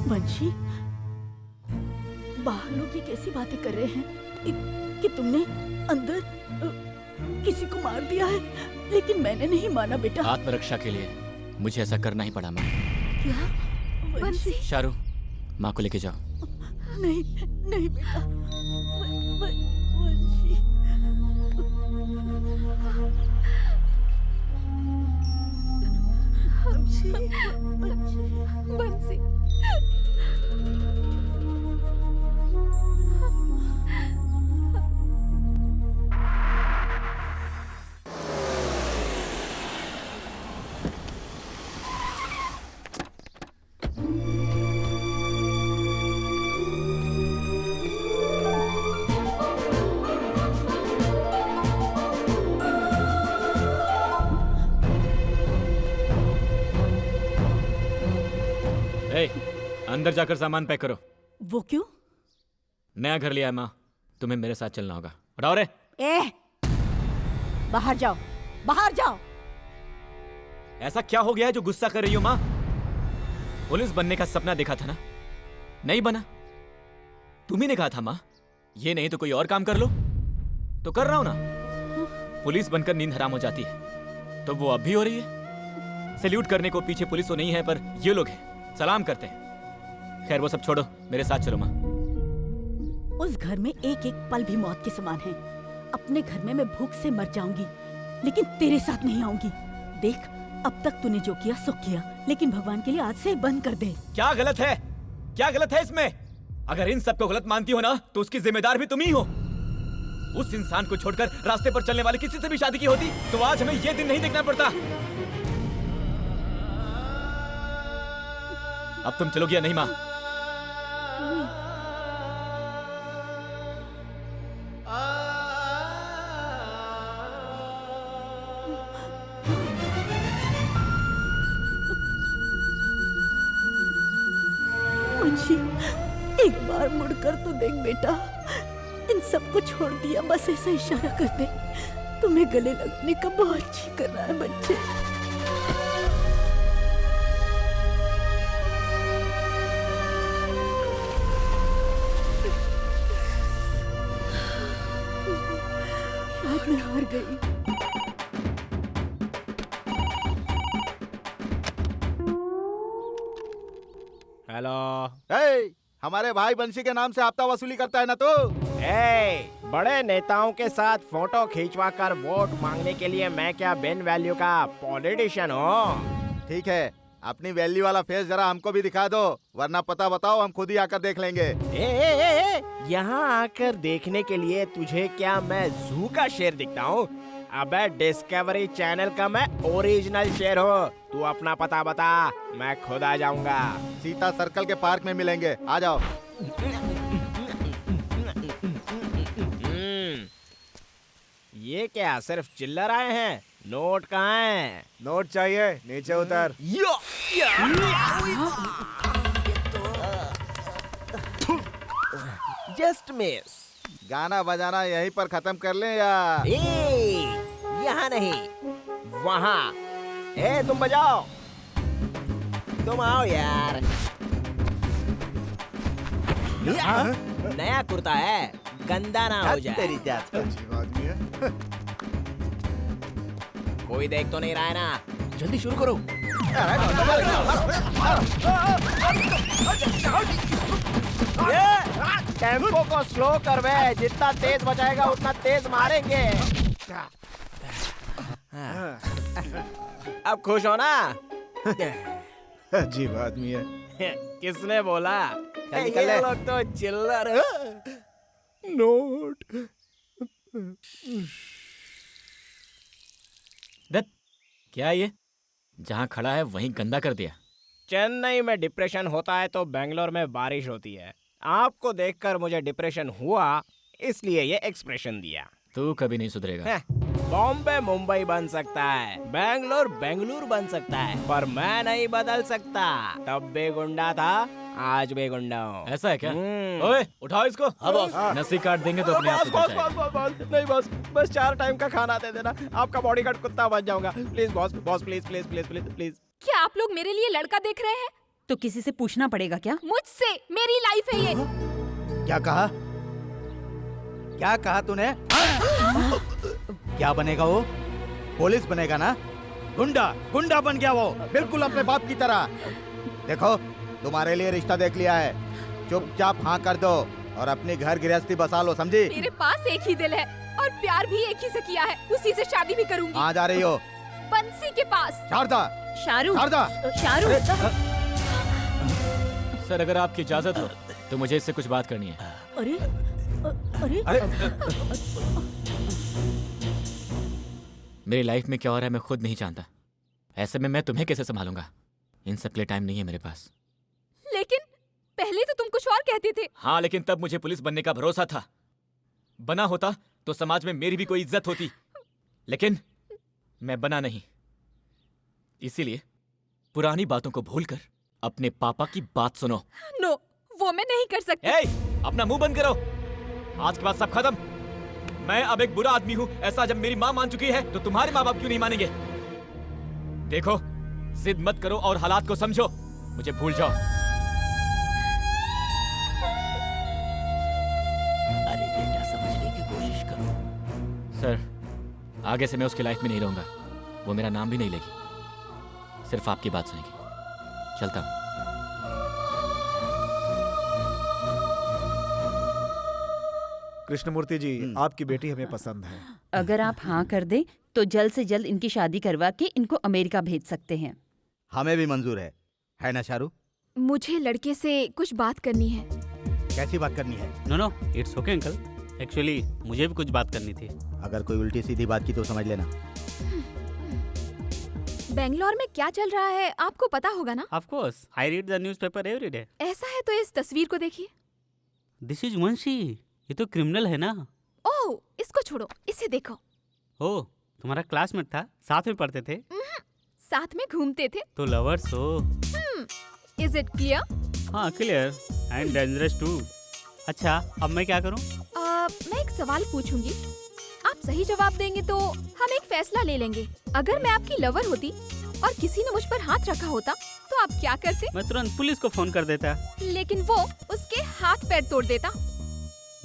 वंशी, बाहर लोग ये कैसी बातें कर रहे हैं कि तुमने अंदर किसी को मार दिया है, लेकिन मैंने नहीं माना बेटा। आत्मरक्षा के लिए मुझे ऐसा करना ही पड़ा माँ। क्या? वंशी, शारू, माँ को लेके जाओ। नहीं नहीं बेटा, वंशी। बंसी, अंदर जाकर सामान पैक करो। वो क्यों? नया घर लिया है माँ, तुम्हें मेरे साथ चलना होगा। उठाओ रे। बाहर जाओ, बाहर जाओ। ऐसा क्या हो गया है जो गुस्सा कर रही हो माँ? पुलिस बनने का सपना देखा था ना, नहीं बना। तुम्ही ने कहा था माँ, ये नहीं तो कोई और काम कर लो। तो कर रहा हूं ना। पुलिस बनकर नींद हराम हो जाती है, तो वो अब भी हो रही है। सैल्यूट करने को पीछे पुलिस तो नहीं है, पर ये लोग हैं, सलाम करते हैं। खैर वो सब छोड़ो, मेरे साथ चलो माँ। उस घर में एक एक पल भी मौत के समान है। अपने घर में मैं भूख से मर जाऊंगी, लेकिन तेरे साथ नहीं आऊंगी। देख, अब तक तूने जो किया सो किया, लेकिन भगवान के लिए आज से बंद कर दे। क्या गलत है? क्या गलत है इसमें? अगर इन सब को गलत मानती हो ना, तो उसकी जिम्मेदार भी तुम ही हो। उस इंसान को छोड़कर रास्ते पर चलने वाले किसी से भी शादी की होती तो आज हमें ये दिन नहीं देखना पड़ता। अब तुम चलोगी या नहीं माँ? मुंशी, एक बार मुड़कर तो देख बेटा, इन सबको छोड़ दिया, बस ऐसा इशारा कर दे। तुम्हें गले लगने का बहुत जी कर रहा है बच्चे। शायद मैं हार गई। हेलो। हमारे भाई बंशी के नाम से हफ्ता वसूली करता है ना तू? बड़े नेताओं के साथ फोटो खींचवा कर वोट मांगने के लिए मैं क्या बिन वैल्यू का पॉलिटिशियन हूँ? ठीक है, अपनी वैल्यू वाला फेस जरा हमको भी दिखा दो, वरना पता बताओ, हम खुद ही आकर देख लेंगे। यहाँ आकर देखने के लिए तुझे क्या मैं जू का शेर दिखता हूँ? अबे डिस्कवरी चैनल का मैं ओरिजिनल शेर हूँ। तू अपना पता बता, मैं खुद आ जाऊंगा। सीता सर्कल के पार्क में मिलेंगे, आ जाओ। ये क्या सिर्फ चिल्लर आए हैं? नोट कहाँ हैं? नोट चाहिए, नीचे उतर। Just miss. गाना बजाना यहीं पर खत्म कर लें या? यहाँ नहीं, वहाँ। तुम बजाओ, तुम आओ यार। नया कुर्ता है, गंदा ना हो जाए। तेरी जात। अजीब आदमी है। कोई देख तो नहीं रहा है ना? जल्दी शुरू करो। टेम्पो को स्लो कर बे, जितना तेज बजाएगा उतना तेज मारेंगे। अब खुश हो ना? अजीब आदमी है। किसने बोला? ये लोग तो चिल्लर। नोट। दत्त, क्या ये? जहाँ खड़ा है वहीं गंदा कर दिया। चेन्नई में डिप्रेशन होता है तो बेंगलोर में बारिश होती है। आपको देखकर मुझे डिप्रेशन हुआ, इसलिए ये एक्सप्रेशन दिया। तू कभी नहीं सुधरेगा। बॉम्बे मुंबई बन सकता है, बेंगलोर बेंगलुरु बन सकता है, पर मैं नहीं बदल सकता। तब भी गुंडा था, आज भी गुंडा हूँ। ऐसा है क्या? ओए, उठाओ इसको। हाँ बॉस। नसी काट देंगे तो अपने आप बॉस नहीं बॉस, बस 4 टाइम का खाना दे देना, आपका बॉडीगार्ड कुत्ता बन जाऊंगा। Please boss, please please please please please. क्या आप लोग मेरे लिए लड़का देख रहे हैं? तो किसी से पूछना पड़ेगा क्या? मुझसे, मेरी लाइफ है ये। क्या कहा? क्या कहा तूने? क्या बनेगा वो? पुलिस बनेगा ना? गुंडा, गुंडा बन गया वो, बिल्कुल अपने बाप की तरह। देखो, तुम्हारे लिए रिश्ता देख लिया है, चुपचाप हाँ कर दो और अपनी घर गृहस्थी बसा लो, समझी? मेरे पास एक ही दिल है और प्यार भी एक ही से किया है, उसी से शादी भी करूंगी। कहाँ जा रही हो? बंसी के पास। शारदा, शाहरुख, शारदा, शाहरुख। सर, अगर आपकी इजाजत हो तो मुझे इससे कुछ बात करनी है। अरे अरे मेरी लाइफ में क्या हो रहा है मैं खुद नहीं जानता। ऐसे में मैं तुम्हें कैसे संभालूंगा? इन सब के लिए टाइम नहीं है मेरे पास। लेकिन पहले तो तुम कुछ और कहते थे। हाँ, लेकिन तब मुझे पुलिस बनने का भरोसा था। बना होता तो समाज में मेरी भी कोई इज्जत होती, लेकिन मैं बना नहीं। इसीलिए पुरानी बातों को भूलकर अपने पापा की बात सुनो। नो, वो मैं नहीं कर सकती। अपना मुंह बंद करो। आज के बाद सब खत्म। मैं अब एक बुरा आदमी हूँ, ऐसा जब मेरी माँ मान चुकी है तो तुम्हारे माँ बाप क्यों नहीं मानेंगे? देखो, जिद मत करो और हालात को समझो, मुझे भूल जाओ। अरे बेटा, समझने की कोशिश करो। सर, आगे से मैं उसकी लाइफ में नहीं रहूंगा। वो मेरा नाम भी नहीं लेगी, सिर्फ आपकी बात सुनेगी। चलता हूँ। कृष्णमूर्ति जी, आपकी बेटी हमें पसंद है। अगर आप हाँ कर दें तो जल्द से जल्द इनकी शादी करवा के इनको अमेरिका भेज सकते हैं। हमें भी मंजूर है ना शाहरुख? मुझे लड़के से कुछ बात करनी है। कैसी बात करनी है? No, it's okay uncle. Actually मुझे भी कुछ बात करनी थी। अगर कोई उल्टी सीधी बात की तो समझ लेना। बेंगलोर में क्या चल रहा है आपको पता होगा ना? Of course, I read the newspaper every day. ऐसा है तो इस तस्वीर को देखिए। दिस इज वंशी। ये तो क्रिमिनल है ना? ओह, इसको छोड़ो, इसे देखो। ओह, तुम्हारा क्लासमेट था, साथ में पढ़ते थे? साथ में घूमते थे। तो लवर्स हो। Is it clear? हाँ, क्लियर एंड डेंजरस टू। अच्छा, अब मैं क्या करूँ? मैं एक सवाल पूछूंगी, आप सही जवाब देंगे तो हम एक फैसला ले लेंगे। अगर मैं आपकी लवर होती और किसी ने मुझ पर हाथ रखा होता तो आप क्या करते? मैं तुरंत पुलिस को फोन कर देता। लेकिन वो उसके हाथ पैर तोड़ देता।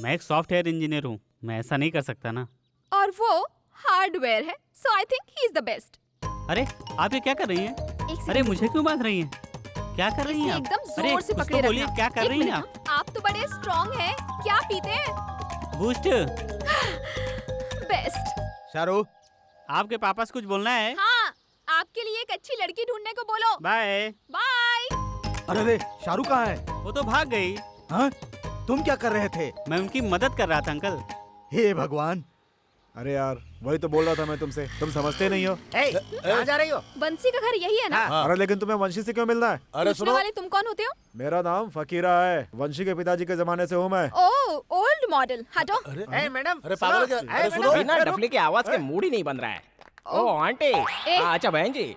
मैं एक सॉफ्टवेयर इंजीनियर हूँ, मैं ऐसा नहीं कर सकता ना। और वो हार्डवेयर है, so I think he is the best. अरे आप ये क्या कर रही हैं? अरे मुझे क्यों बांध रही हैं? क्या कर रही हैं आप? एकदम अरे जोर से कुछ पकड़े तो बोलिए, रखना। क्या कर एक रही हैं मिनट, आप? आप तो बड़े स्ट्रॉन्ग हैं। क्या पीते हैं? बूस्ट। बेस्ट। शाहरुख, आपके पापा से कुछ बोलना है? हाँ, आपके लिए एक अच्छी लड़की ढूंढने को बोलो। बाय। बाय। अरे शाहरुख कहाँ है? वो तो भाग गई। हाँ? तुम क्या कर रहे थे? मैं उनकी मदद कर रहा था अंकल। हे भगवान। अरे यार, वही तो बोल रहा था मैं तुमसे, तुम समझते नहीं हो। कहाँ जा रही हो? बंसी का घर यही है ना? अरे लेकिन तुम्हें वंशी से क्यों मिलना है? पूछने वाले तुम कौन होते हो? मेरा नाम फकीरा है, वंशी के पिताजी के जमाने से हूँ मैं। ओह, ओल्ड मॉडल। हटो। मैडम, अरे पागल क्या? अरे सुनो, बिना डफली की आवाज के मूड ही नहीं बन रहा है। ओह आंटी। अच्छा बहन जी,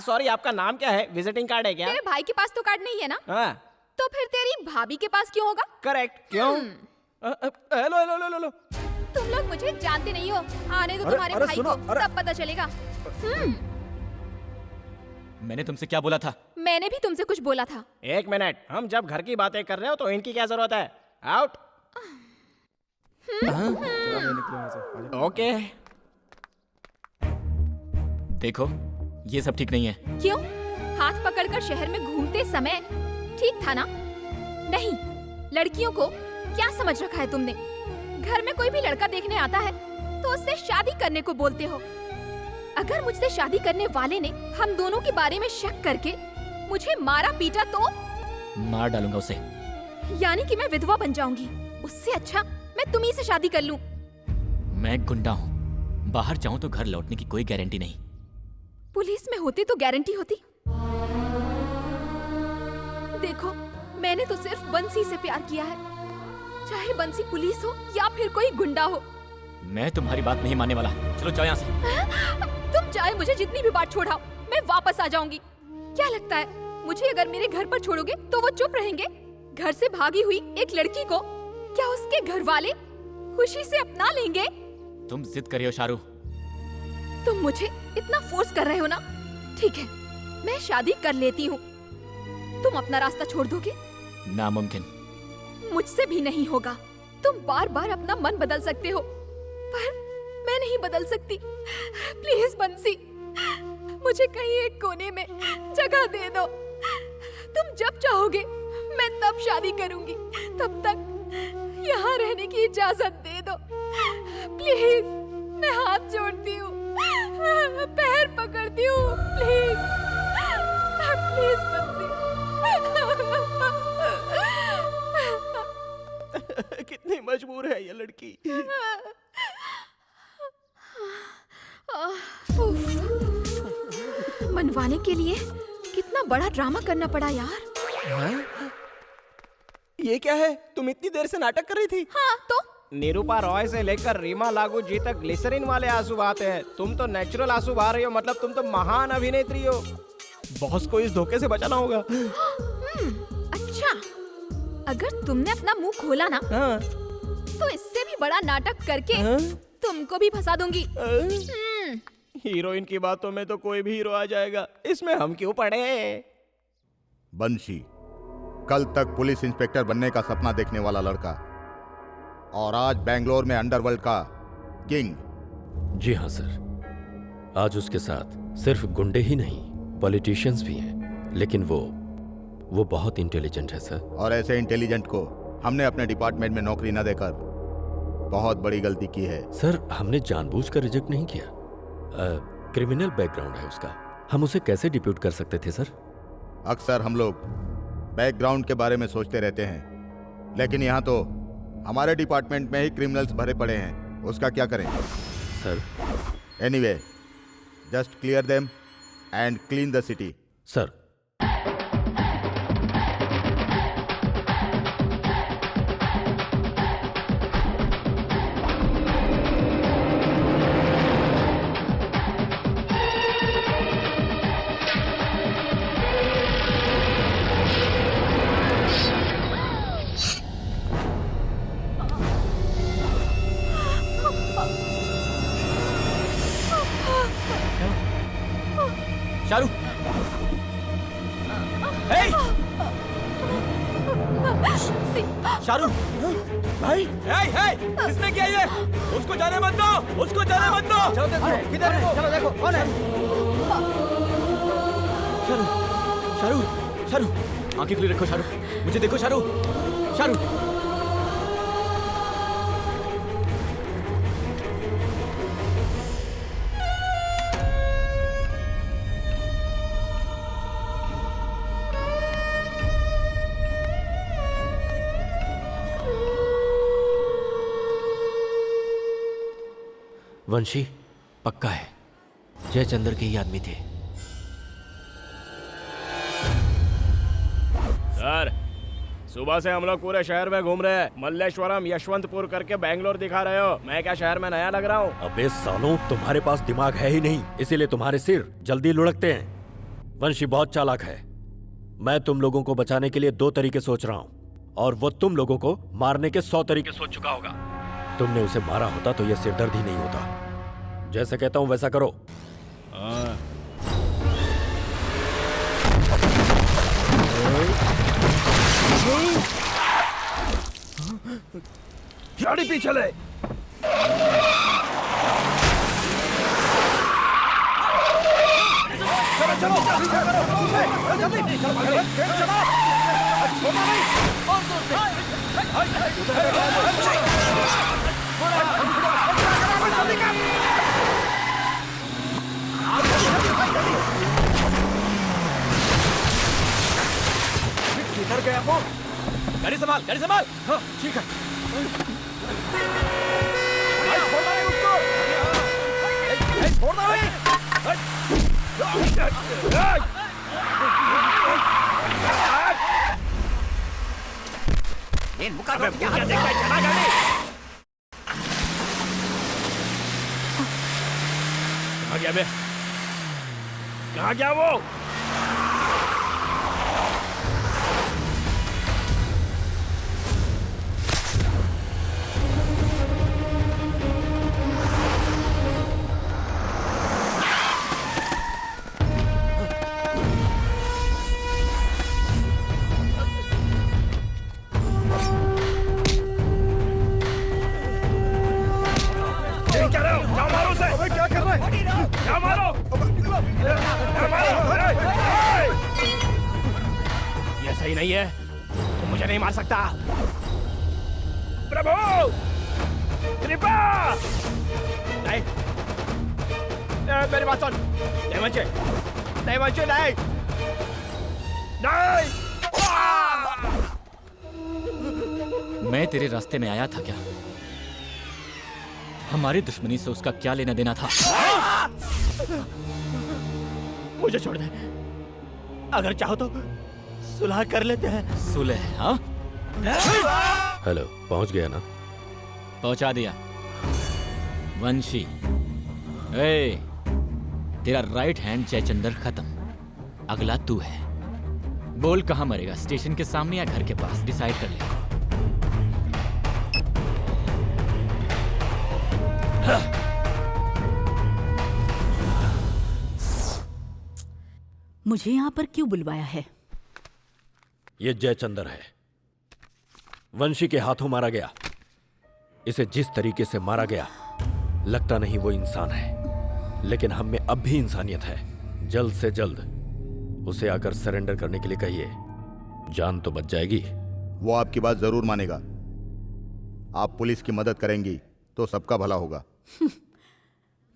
सॉरी, आपका नाम क्या है? विजिटिंग कार्ड है क्या? तेरे भाई के पास तो कार्ड नहीं है ना? हाँ। तो फिर तेरी भाभी के पास क्यों होगा? करेक्ट। क्यों? Hello hello hello hello. तुम लोग मुझे जानते नहीं हो। आने दो तुम्हारे भाई को, तब पता चलेगा। मैंने तुमसे क्या बोला था? मैंने भी तुमसे कुछ बोला था। एक मिनट, हम जब घर की बातें कर रहे हो तो इनकी क्या जरूरत है? आउट। ओके। देखो, ये सब ठीक नहीं है। क्यों? हाथ पकड़कर शहर में घूमते समय ठीक था ना? नहीं, लड़कियों को क्या समझ रखा है तुमने? घर में कोई भी लड़का देखने आता है तो उससे शादी करने को बोलते हो। अगर मुझसे शादी करने वाले ने हम दोनों के बारे में शक करके मुझे मारा पीटा तो? मार डालूंगा उसे। यानी कि मैं विधवा बन जाऊंगी। उससे अच्छा मैं तुम्ही से शादी कर लूं। मैं गुंडा हूँ, बाहर जाऊं तो घर लौटने की कोई गारंटी नहीं। पुलिस में होती तो गारंटी होती। देखो, मैंने तो सिर्फ बंसी से प्यार किया है, चाहे बंसी पुलिस हो या फिर कोई गुंडा हो। मैं तुम्हारी बात नहीं मानने वाला। चलो जाओ यहाँ से। तुम चाहे मुझे जितनी भी बार छोड़ाओ, मैं वापस आ जाऊंगी। क्या लगता है मुझे अगर मेरे घर पर छोड़ोगे तो वो चुप रहेंगे? घर से भागी हुई एक लड़की को क्या उसके घर वाले खुशी से अपना लेंगे? तुम जिद कर रहे हो शाहरुख। तुम मुझे इतना फोर्स कर रहे हो ना? ठीक है, मैं शादी कर लेती हूँ। तुम अपना रास्ता छोड़ दोगे? नामुमकिन। मुझसे भी नहीं होगा। तुम बार बार अपना मन बदल सकते हो, पर मैं नहीं बदल सकती। प्लीज बंसी, मुझे कहीं एक कोने में जगह दे दो। तुम जब चाहोगे मैं तब शादी करूंगी। तब तक यहाँ रहने की इजाजत दे दो प्लीज। मैं हाथ जोड़ती हूँ, पैर पकड़ती हूँ, प्लीज प्लीज बंसी। कितनी मजबूर है ये लड़की। मनवाने के लिए कितना बड़ा ड्रामा करना पड़ा यार। हाँ? ये क्या है? तुम इतनी देर से नाटक कर रही थी? हाँ तो? निरूपा रॉय से लेकर रीमा लागू जी तक ग्लिसरीन वाले आंसू बहाते हैं। तुम तो नेचुरल आंसू बहा रही हो, मतलब तुम तो महान अभिनेत्री हो। बॉस को इस धोखे से बचाना होगा। अच्छा, अगर तुमने अपना मुंह खोला ना, तो इससे भी बड़ा नाटक करके तुमको भी फंसा दूंगी। हीरोइन की बातों में तो कोई भी हीरो आ जाएगा, इसमें हम क्यों पड़े? बंशी, कल तक पुलिस इंस्पेक्टर बनने का सपना देखने वाला लड़का, और आज बेंगलोर में अंडरवर्ल्ड का किंग। जी हाँ सर, आज उसके साथ सिर्फ गुंडे ही नहीं, पॉलिटिशियंस भी हैं, लेकिन वो बहुत इंटेलिजेंट है सर। और ऐसे इंटेलिजेंट को हमने अपने डिपार्टमेंट में नौकरी न देकर बहुत बड़ी गलती की है। सर, हमने जानबूझकर रिजेक्ट नहीं किया। क्रिमिनल बैकग्राउंड है उसका, हम उसे कैसे डिप्यूट कर सकते थे सर? अक्सर हम लोग बैकग्राउंड के बारे में सोचते रहते हैं, लेकिन यहाँ तो हमारे डिपार्टमेंट में ही क्रिमिनल्स भरे पड़े हैं, उसका क्या करें sir? Anyway, just clear them and clean the city. Sir. Shahrukh, Shahrukh भाई, किसने किया ये? उसको जाने मत दो, उसको जाने मत दो। चलो देखो, किधर है? चलो देखो कौन है? शाहरुख, शाहरुख, शाहरुख, आंखें खुली रखो शाहरुख, मुझे देखो शाहरुख, शाहरुख। वंशी पक्का है जयचंद्र के ही आदमी थे। सर, सुबह से हम लोग पूरे शहर में घूम रहे हैं। मल्लेश्वरम, यशवंतपुर करके बैंगलोर दिखा रहे हो। मैं क्या शहर में नया लग रहा हूँ? अबे सालों, तुम्हारे पास दिमाग है ही नहीं, इसीलिए तुम्हारे सिर जल्दी लुढ़कते हैं। वंशी बहुत चालाक है। मैं तुम लोगों को बचाने के लिए 2 तरीके सोच रहा हूँ, और वो तुम लोगों को मारने के 100 तरीके सोच चुका होगा। तुमने उसे मारा होता तो यह सिरदर्द ही नहीं होता। जैसे कहता हूं वैसा करो। गाड़ी पीछे ले। चलो चलो पीछे करो, जल्दी चलो, छोड़ना नहीं, और जोर से। किधर गया वो? गाड़ी संभाल, गाड़ी संभाल। हाँ, ठीक है। छोड़ना नहीं उसको। छोड़ना नहीं। मुकदमा क्या देखता है? चला गाड़ी। कहाँ गया बे? कहाँ गया वो? ये सही नहीं है, तुम मुझे नहीं मार सकता। प्रभु, कृपा। नहीं, मेरी बात सुन। देवंशे, देवंशे, नहीं, नहीं। मैं तेरे रास्ते में आया था क्या? हमारी दुश्मनी से उसका क्या लेना देना था? मुझे छोड़ दे, अगर चाहो तो सुलह कर लेते हैं। सुलह? हाँ? हेलो, पहुंच गया ना? पहुंचा दिया। वंशी, ए, तेरा राइट हैंड जयचंद्र खत्म, अगला तू है। बोल कहाँ मरेगा, स्टेशन के सामने या घर के पास? डिसाइड कर ले। मुझे यहाँ पर क्यों बुलवाया है? ये जयचंद्र है, वंशी के हाथों मारा गया। इसे जिस तरीके से मारा गया, लगता नहीं वो इंसान है, लेकिन हम में अब भी इंसानियत है। जल्द से जल्द उसे आकर सरेंडर करने के लिए कहिए, जान तो बच जाएगी। वो आपकी बात जरूर मानेगा। आप पुलिस की मदद करेंगी तो सबका भला होगा।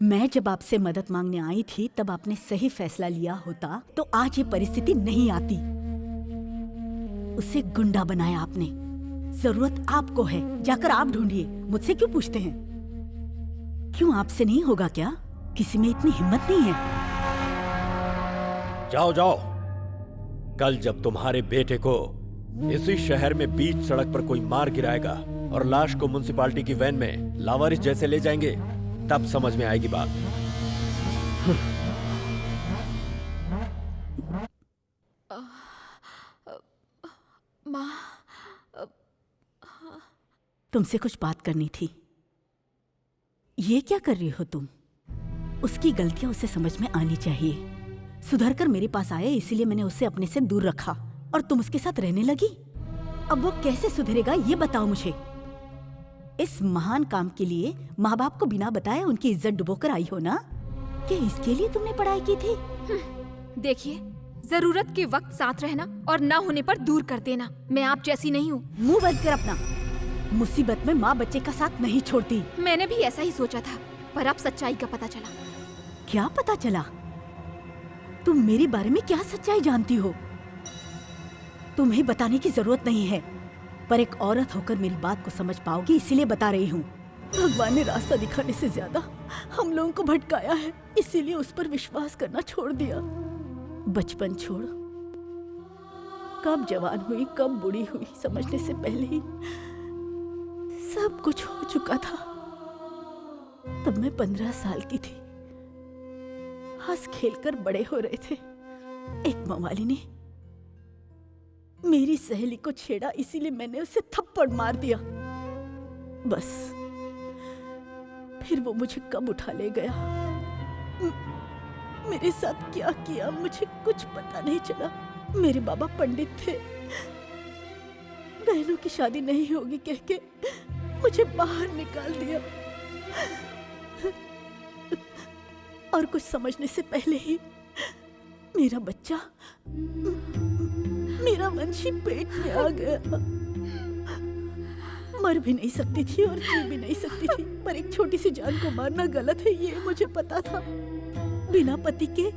मैं जब आपसे मदद मांगने आई थी तब आपने सही फैसला लिया होता तो आज ये परिस्थिति नहीं आती। उसे गुंडा बनाया आपने। जरूरत आपको है, जाकर आप ढूंढिए, मुझसे क्यों पूछते हैं? क्यों आपसे नहीं होगा क्या? किसी में इतनी हिम्मत नहीं है? जाओ जाओ, कल जब तुम्हारे बेटे को इसी शहर में बीच सड़क पर कोई मार गिराएगा और लाश को म्युनिसिपालिटी की वैन में लावारिस जैसे ले जाएंगे, तब समझ में आएगी बात। माँ, तुमसे कुछ बात करनी थी। ये क्या कर रही हो तुम? उसकी गलतियां उसे समझ में आनी चाहिए। सुधर कर मेरे पास आए इसीलिए मैंने उसे अपने से दूर रखा और तुम उसके साथ रहने लगी। अब वो कैसे सुधरेगा ये बताओ मुझे। इस महान काम के लिए माँ बाप को बिना बताए उनकी इज्जत डुबोकर आई हो ना? क्या इसके लिए तुमने पढ़ाई की थी? देखिए, जरूरत के वक्त साथ रहना और ना होने पर दूर कर देना। मैं आप जैसी नहीं हूँ। मुंह बंद कर अपना। मुसीबत में माँ बच्चे का साथ नहीं छोड़ती। मैंने भी ऐसा ही सोचा था, पर अब सच्चाई का पता चला। क्या पता चला? तुम मेरे बारे में क्या सच्चाई जानती हो? तुम्हें बताने की जरूरत नहीं है, पर एक औरत होकर मेरी बात को समझ पाओगी इसीलिए बता रही हूँ। भगवान ने रास्ता दिखाने से ज्यादा हम लोगों को भटकाया है, इसीलिए उस पर विश्वास करना छोड़ दिया। बचपन छोड़, कब जवान हुई कब बूढ़ी हुई समझने से पहले ही सब कुछ हो चुका था। तब मैं 15 साल की थी। हंस खेलकर बड़े हो रहे थे। एक मवाली ने मेरी सहेली को छेड़ा, इसीलिए मैंने उसे थप्पड़ मार दिया। बस फिर वो मुझे कब उठा ले गया, मेरे साथ क्या किया मुझे कुछ पता नहीं चला। मेरे बाबा पंडित थे। बहनों की शादी नहीं होगी कह के मुझे बाहर निकाल दिया और कुछ समझने से पहले ही मेरा बच्चा, मेरा वंशी पेट में आ गया। मर भी नहीं सकती थी और जी भी नहीं सकती थी, पर एक छोटी सी जान को मारना गलत है ये मुझे पता था। बिना पति के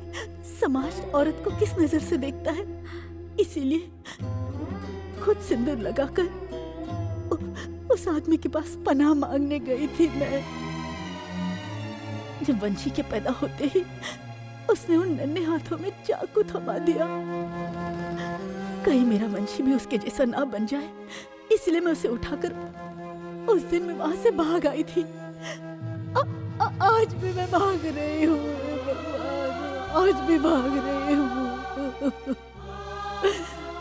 समाज औरत को किस नजर से देखता है, इसीलिए खुद सिंदूर लगाकर उस आदमी के पास पनाह मांगने गई थी मैं। जब वंशी के पैदा होते ही उसने उन नन्हे हाथों में चाकू थमा दिया। कहीं मेरा वंशी भी उसके जैसा ना बन जाए, इसलिए मैं उसे उठाकर उस दिन मैं वहां से भाग आई थी। आज भी मैं भाग रही हूँ, आज भी भाग रही हूँ।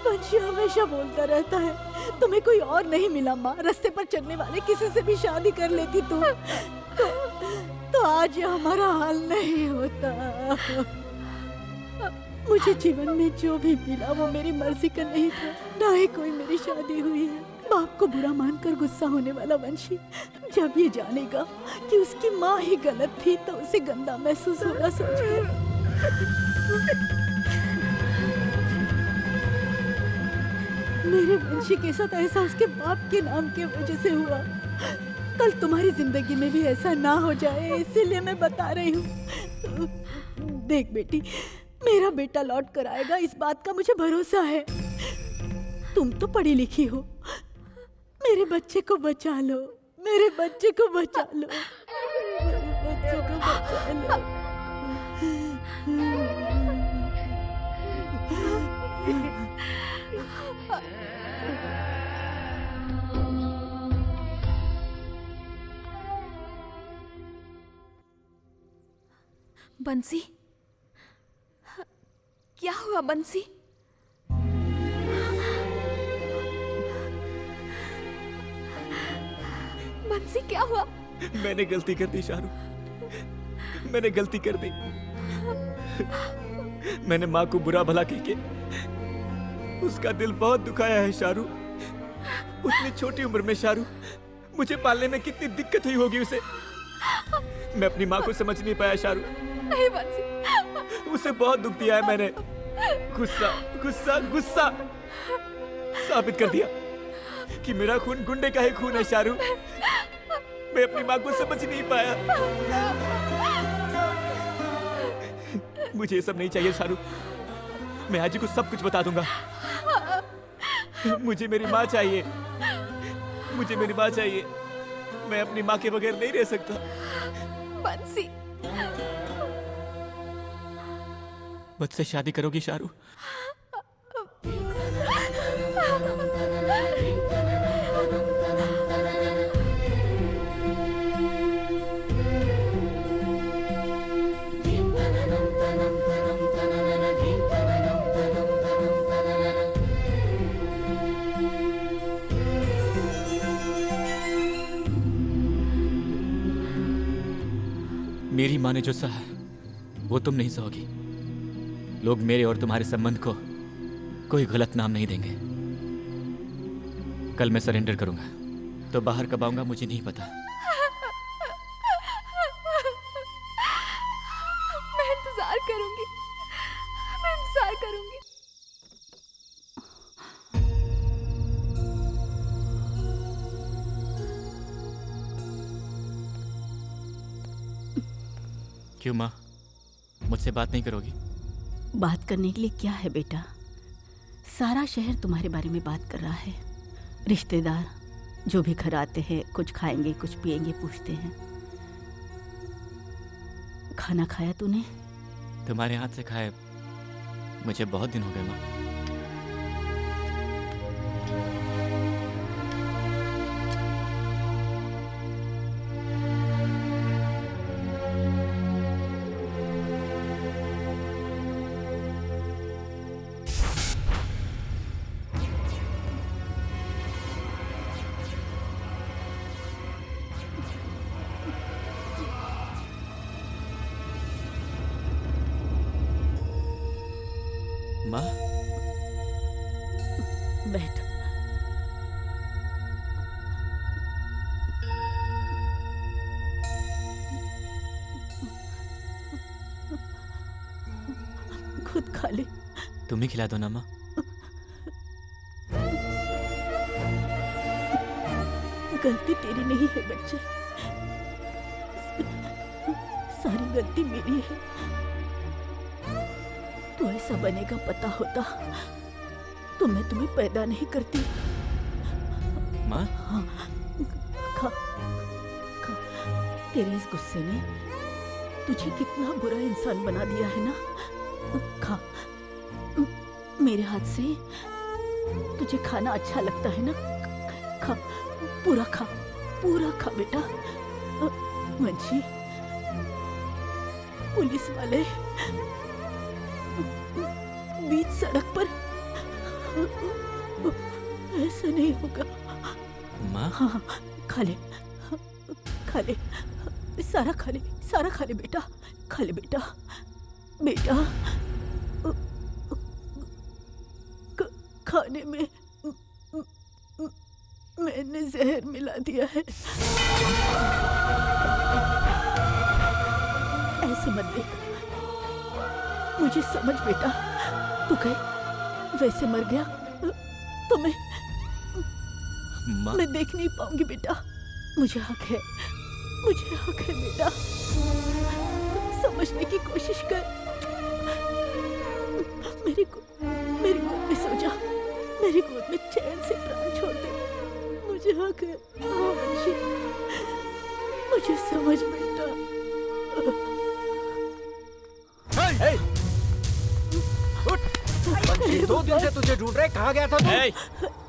वंशी हमेशा बोलता रहता है तुम्हें कोई और नहीं मिला माँ, रास्ते पर चलने वाले किसी से भी शादी कर लेती तुम तो आज ये हमारा हाल नहीं होता। मुझे जीवन में जो भी मिला वो मेरी मर्जी का नहीं था, ना ही कोई मेरी शादी हुई है। बाप को बुरा मानकर गुस्सा होने वाला वंशी जब ये जानेगा कि उसकी माँ ही गलत थी तो उसे गंदा महसूस होगा सोचकर। मेरे वंशी के साथ ऐसा उसके बाप के नाम की वजह से हुआ। कल तुम्हारी जिंदगी में भी ऐसा ना हो जाए इसीलिए मैं बता रही हूँ। देख बेटी, मेरा बेटा लौट कर आएगा इस बात का मुझे भरोसा है। तुम तो पढ़ी लिखी हो, मेरे बच्चे को बचा लो, मेरे बच्चे को बचा लो, मेरे बच्चे को बचा लो। बंसी, क्या हुआ बंसी? बंसी क्या हुआ? मैंने गलती कर दी शारू, मैंने गलती कर दी। मैंने माँ को बुरा भला कह के उसका दिल बहुत दुखाया है शारू। उतनी छोटी उम्र में शारू, मुझे पालने में कितनी दिक्कत हुई होगी उसे। मैं अपनी माँ को समझ नहीं पाया शारू। नहीं बंसी, उसे बहुत दुख दिया है मैंने। गुस्सा गुस्सा गुस्सा साबित कर दिया। कि मेरा खून गुंडे का ही खून है शारू। मैं अपनी माँ को समझ नहीं पाया। मुझे ये सब नहीं चाहिए शारू। मैं आज ही को सब कुछ बता दूंगा। मुझे मेरी माँ चाहिए। मुझे मेरी माँ चाहिए। मैं अपनी माँ के बगैर नहीं रह सकता। बंसी, मुझसे शादी करोगी शारू? मेरी माँ ने जो सहा वो तुम नहीं सहोगी। लोग मेरे और तुम्हारे संबंध को कोई गलत नाम नहीं देंगे। कल मैं सरेंडर करूंगा, तो बाहर कब आऊंगा मुझे नहीं पता। मैं इंतजार करूंगी, मैं इंतजार करूंगी। क्यों माँ, मुझसे बात नहीं करोगी? बात करने के लिए क्या है बेटा? सारा शहर तुम्हारे बारे में बात कर रहा है। रिश्तेदार जो भी घर आते हैं, कुछ खाएंगे कुछ पिएंगे पूछते हैं। खाना खाया तूने? तुम्हारे हाथ से खाए मुझे बहुत दिन हो गए माँ। माँ, बैठ। खुद खा ले। तुम ही खिला दो ना माँ। गलती तेरी नहीं है बच्चे, सारी गलती मेरी है। तू ऐसा बनेगा पता होता तो मैं तुम्हें पैदा नहीं करती। माँ? हाँ, खा, खा। तेरे इस गुस्से ने तुझे कितना बुरा इंसान बना दिया है ना। खा, मेरे हाथ से तुझे खाना अच्छा लगता है ना। खा, पूरा खा, पूरा खा बेटा। वंशी, पुलिस वाले बीच सड़क पर, ऐसा नहीं होगा। माँ? हाँ, खा ले, खा ले, सारा खा ले, सारा खा ले बेटा, खा ले बेटा, बेटा। खाने में मैंने जहर मिला दिया है। ऐसे मत देख, मुझे समझ बेटा। तू कहे वैसे मर गया तो मैं देख नहीं पाऊंगी बेटा। मुझे हक है, मुझे हक है बेटा। समझने की कोशिश कर। मेरी गोद में सो जा, मेरी गोद में चैन से प्राण छोड़ दे। मुझे हक है। हाँ वंशी, मुझे समझ बेटा। वंशी, 2 दिन से तुझे ढूंढ रहे, कहाँ गया था तू?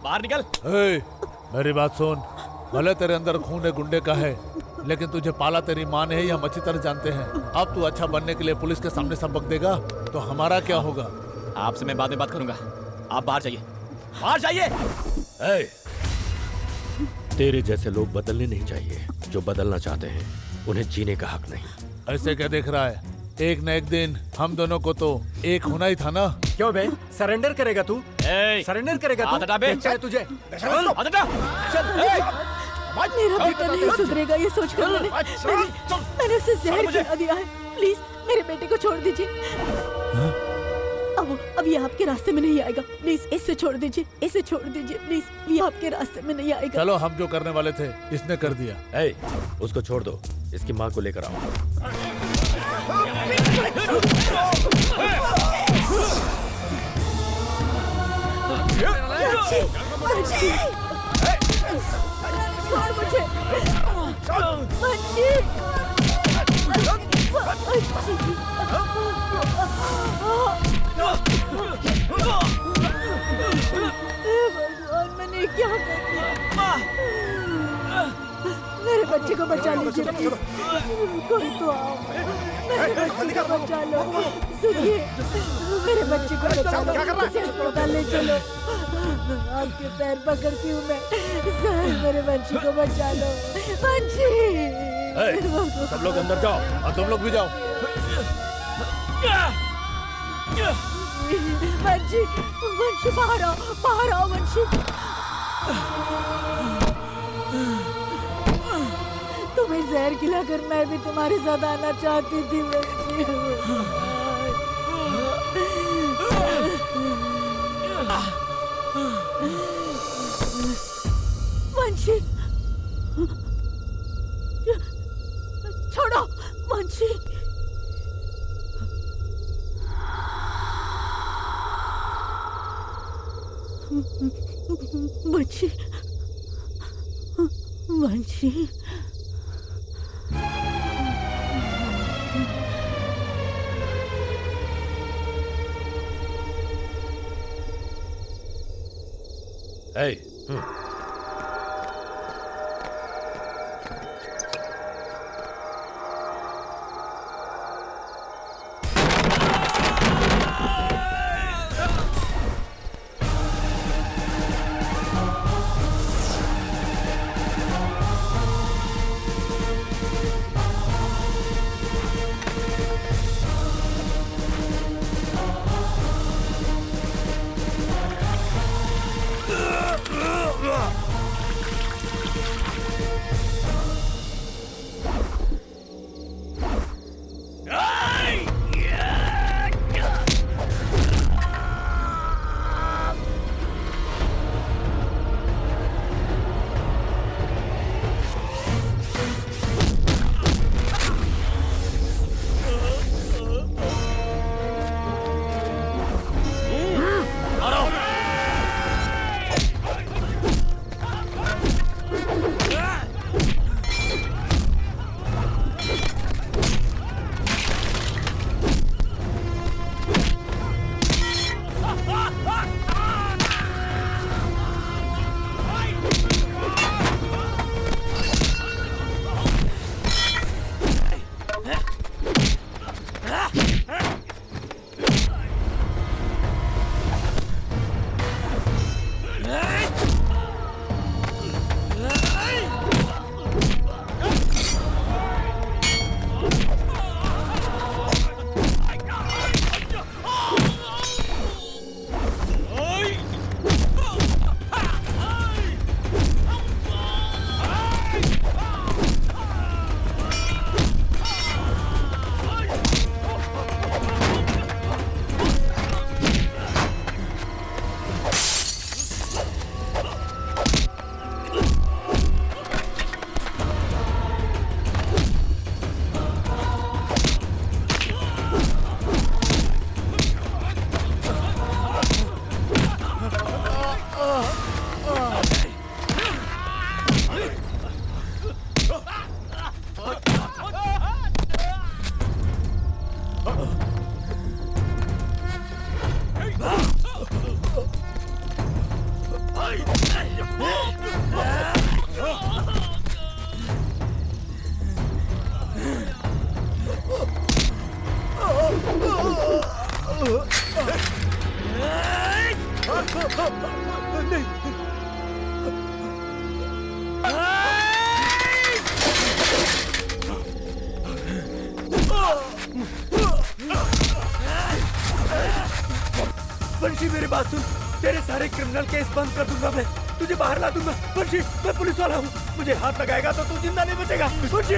बाहर निकल। मेरी बात सुन, भले तेरे अंदर खून है गुंडे का है, लेकिन तुझे पाला तेरी माँ ने है, हम अच्छी तरह जानते हैं। अब तू अच्छा बनने के लिए पुलिस के सामने सबक देगा तो हमारा क्या होगा? आपसे मैं बाद में बात करूंगा। आप बाहर जाइए, बाहर जाइए। तेरे जैसे लोग बदलने नहीं चाहिए। जो बदलना चाहते हैं उन्हें जीने का हक नहीं। ऐसे क्या देख रहा है? एक न एक दिन हम दोनों को तो एक होना ही था ना। क्यों बे, सरेंडर करेगा तू? सरेंडर करेगा तू? क्या है तुझे? मेरा बेटा नहीं सुधरेगा ये सोचकर मैंने उसे जहर खिला दिया है। प्लीज मेरे बेटे को छोड़ दीजिए। अब वो अभी आपके रास्ते में नहीं आएगा। प्लीज इसे छोड़ दीजिए, इसे छोड़ दीजिए प्लीज। ये आपके रास्ते में नहीं आएगा। चलो, हम जो करने वाले थे इसने कर दिया। ए, उसको छोड़ दो, इसकी माँ को लेकर आओ। छोड़ मुझे। वंशी। भगवान, मैंने क्या कर दिया? मेरे बच्चे को बचा लीजिए प्लीज। कोई तो आओ, मेरे बच्चे को बचा लो। सुनिए, मेरे बच्चे को बचा लो, इसे अस्पताल ले चलो। आपके पैर पकड़ती हूँ मैं। सर, मेरे बच्चे को बचा लो। बच्ची, सब लोग अंदर जाओ और तुम लोग भी जाओ। वंशी, वंशी बाहर आओ, बाहर आओ वंशी। तुम्हें जहर खिलाकर मैं भी तुम्हारे साथ आना चाहती थी वंशी। वंशी, छोड़ो वंशी। वंशी, वंशी। Hey. वंशी मेरी बात सुन, तेरे सारे क्रिमिनल केस बंद कर दूंगा मैं, तुझे बाहर ला दूंगा। वंशी, मैं पुलिस वाला हूँ, मुझे हाथ लगाएगा तो तू जिंदा नहीं बचेगा। वंशी,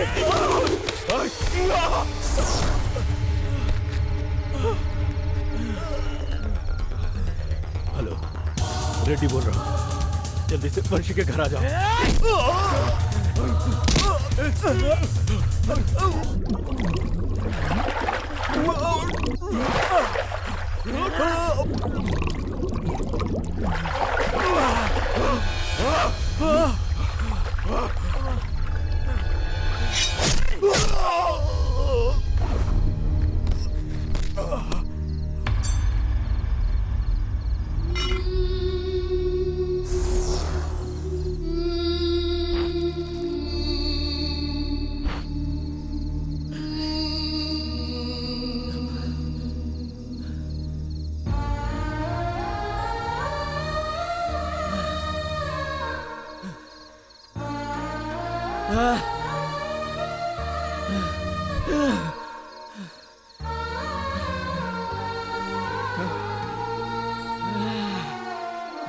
हेलो, रेड्डी बोल रहा हूँ। जल्दी से वंशी के घर आ जाओ।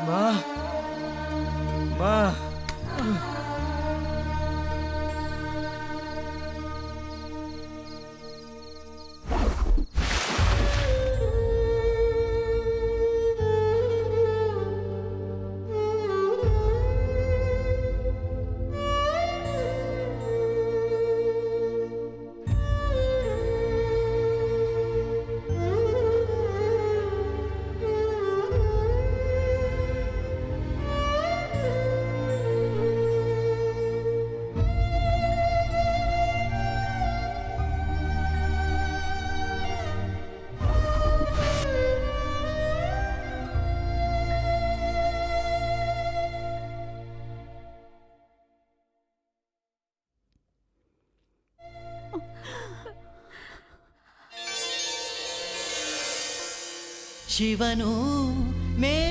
माँ, माँ, ಶಿವನು ಮೇ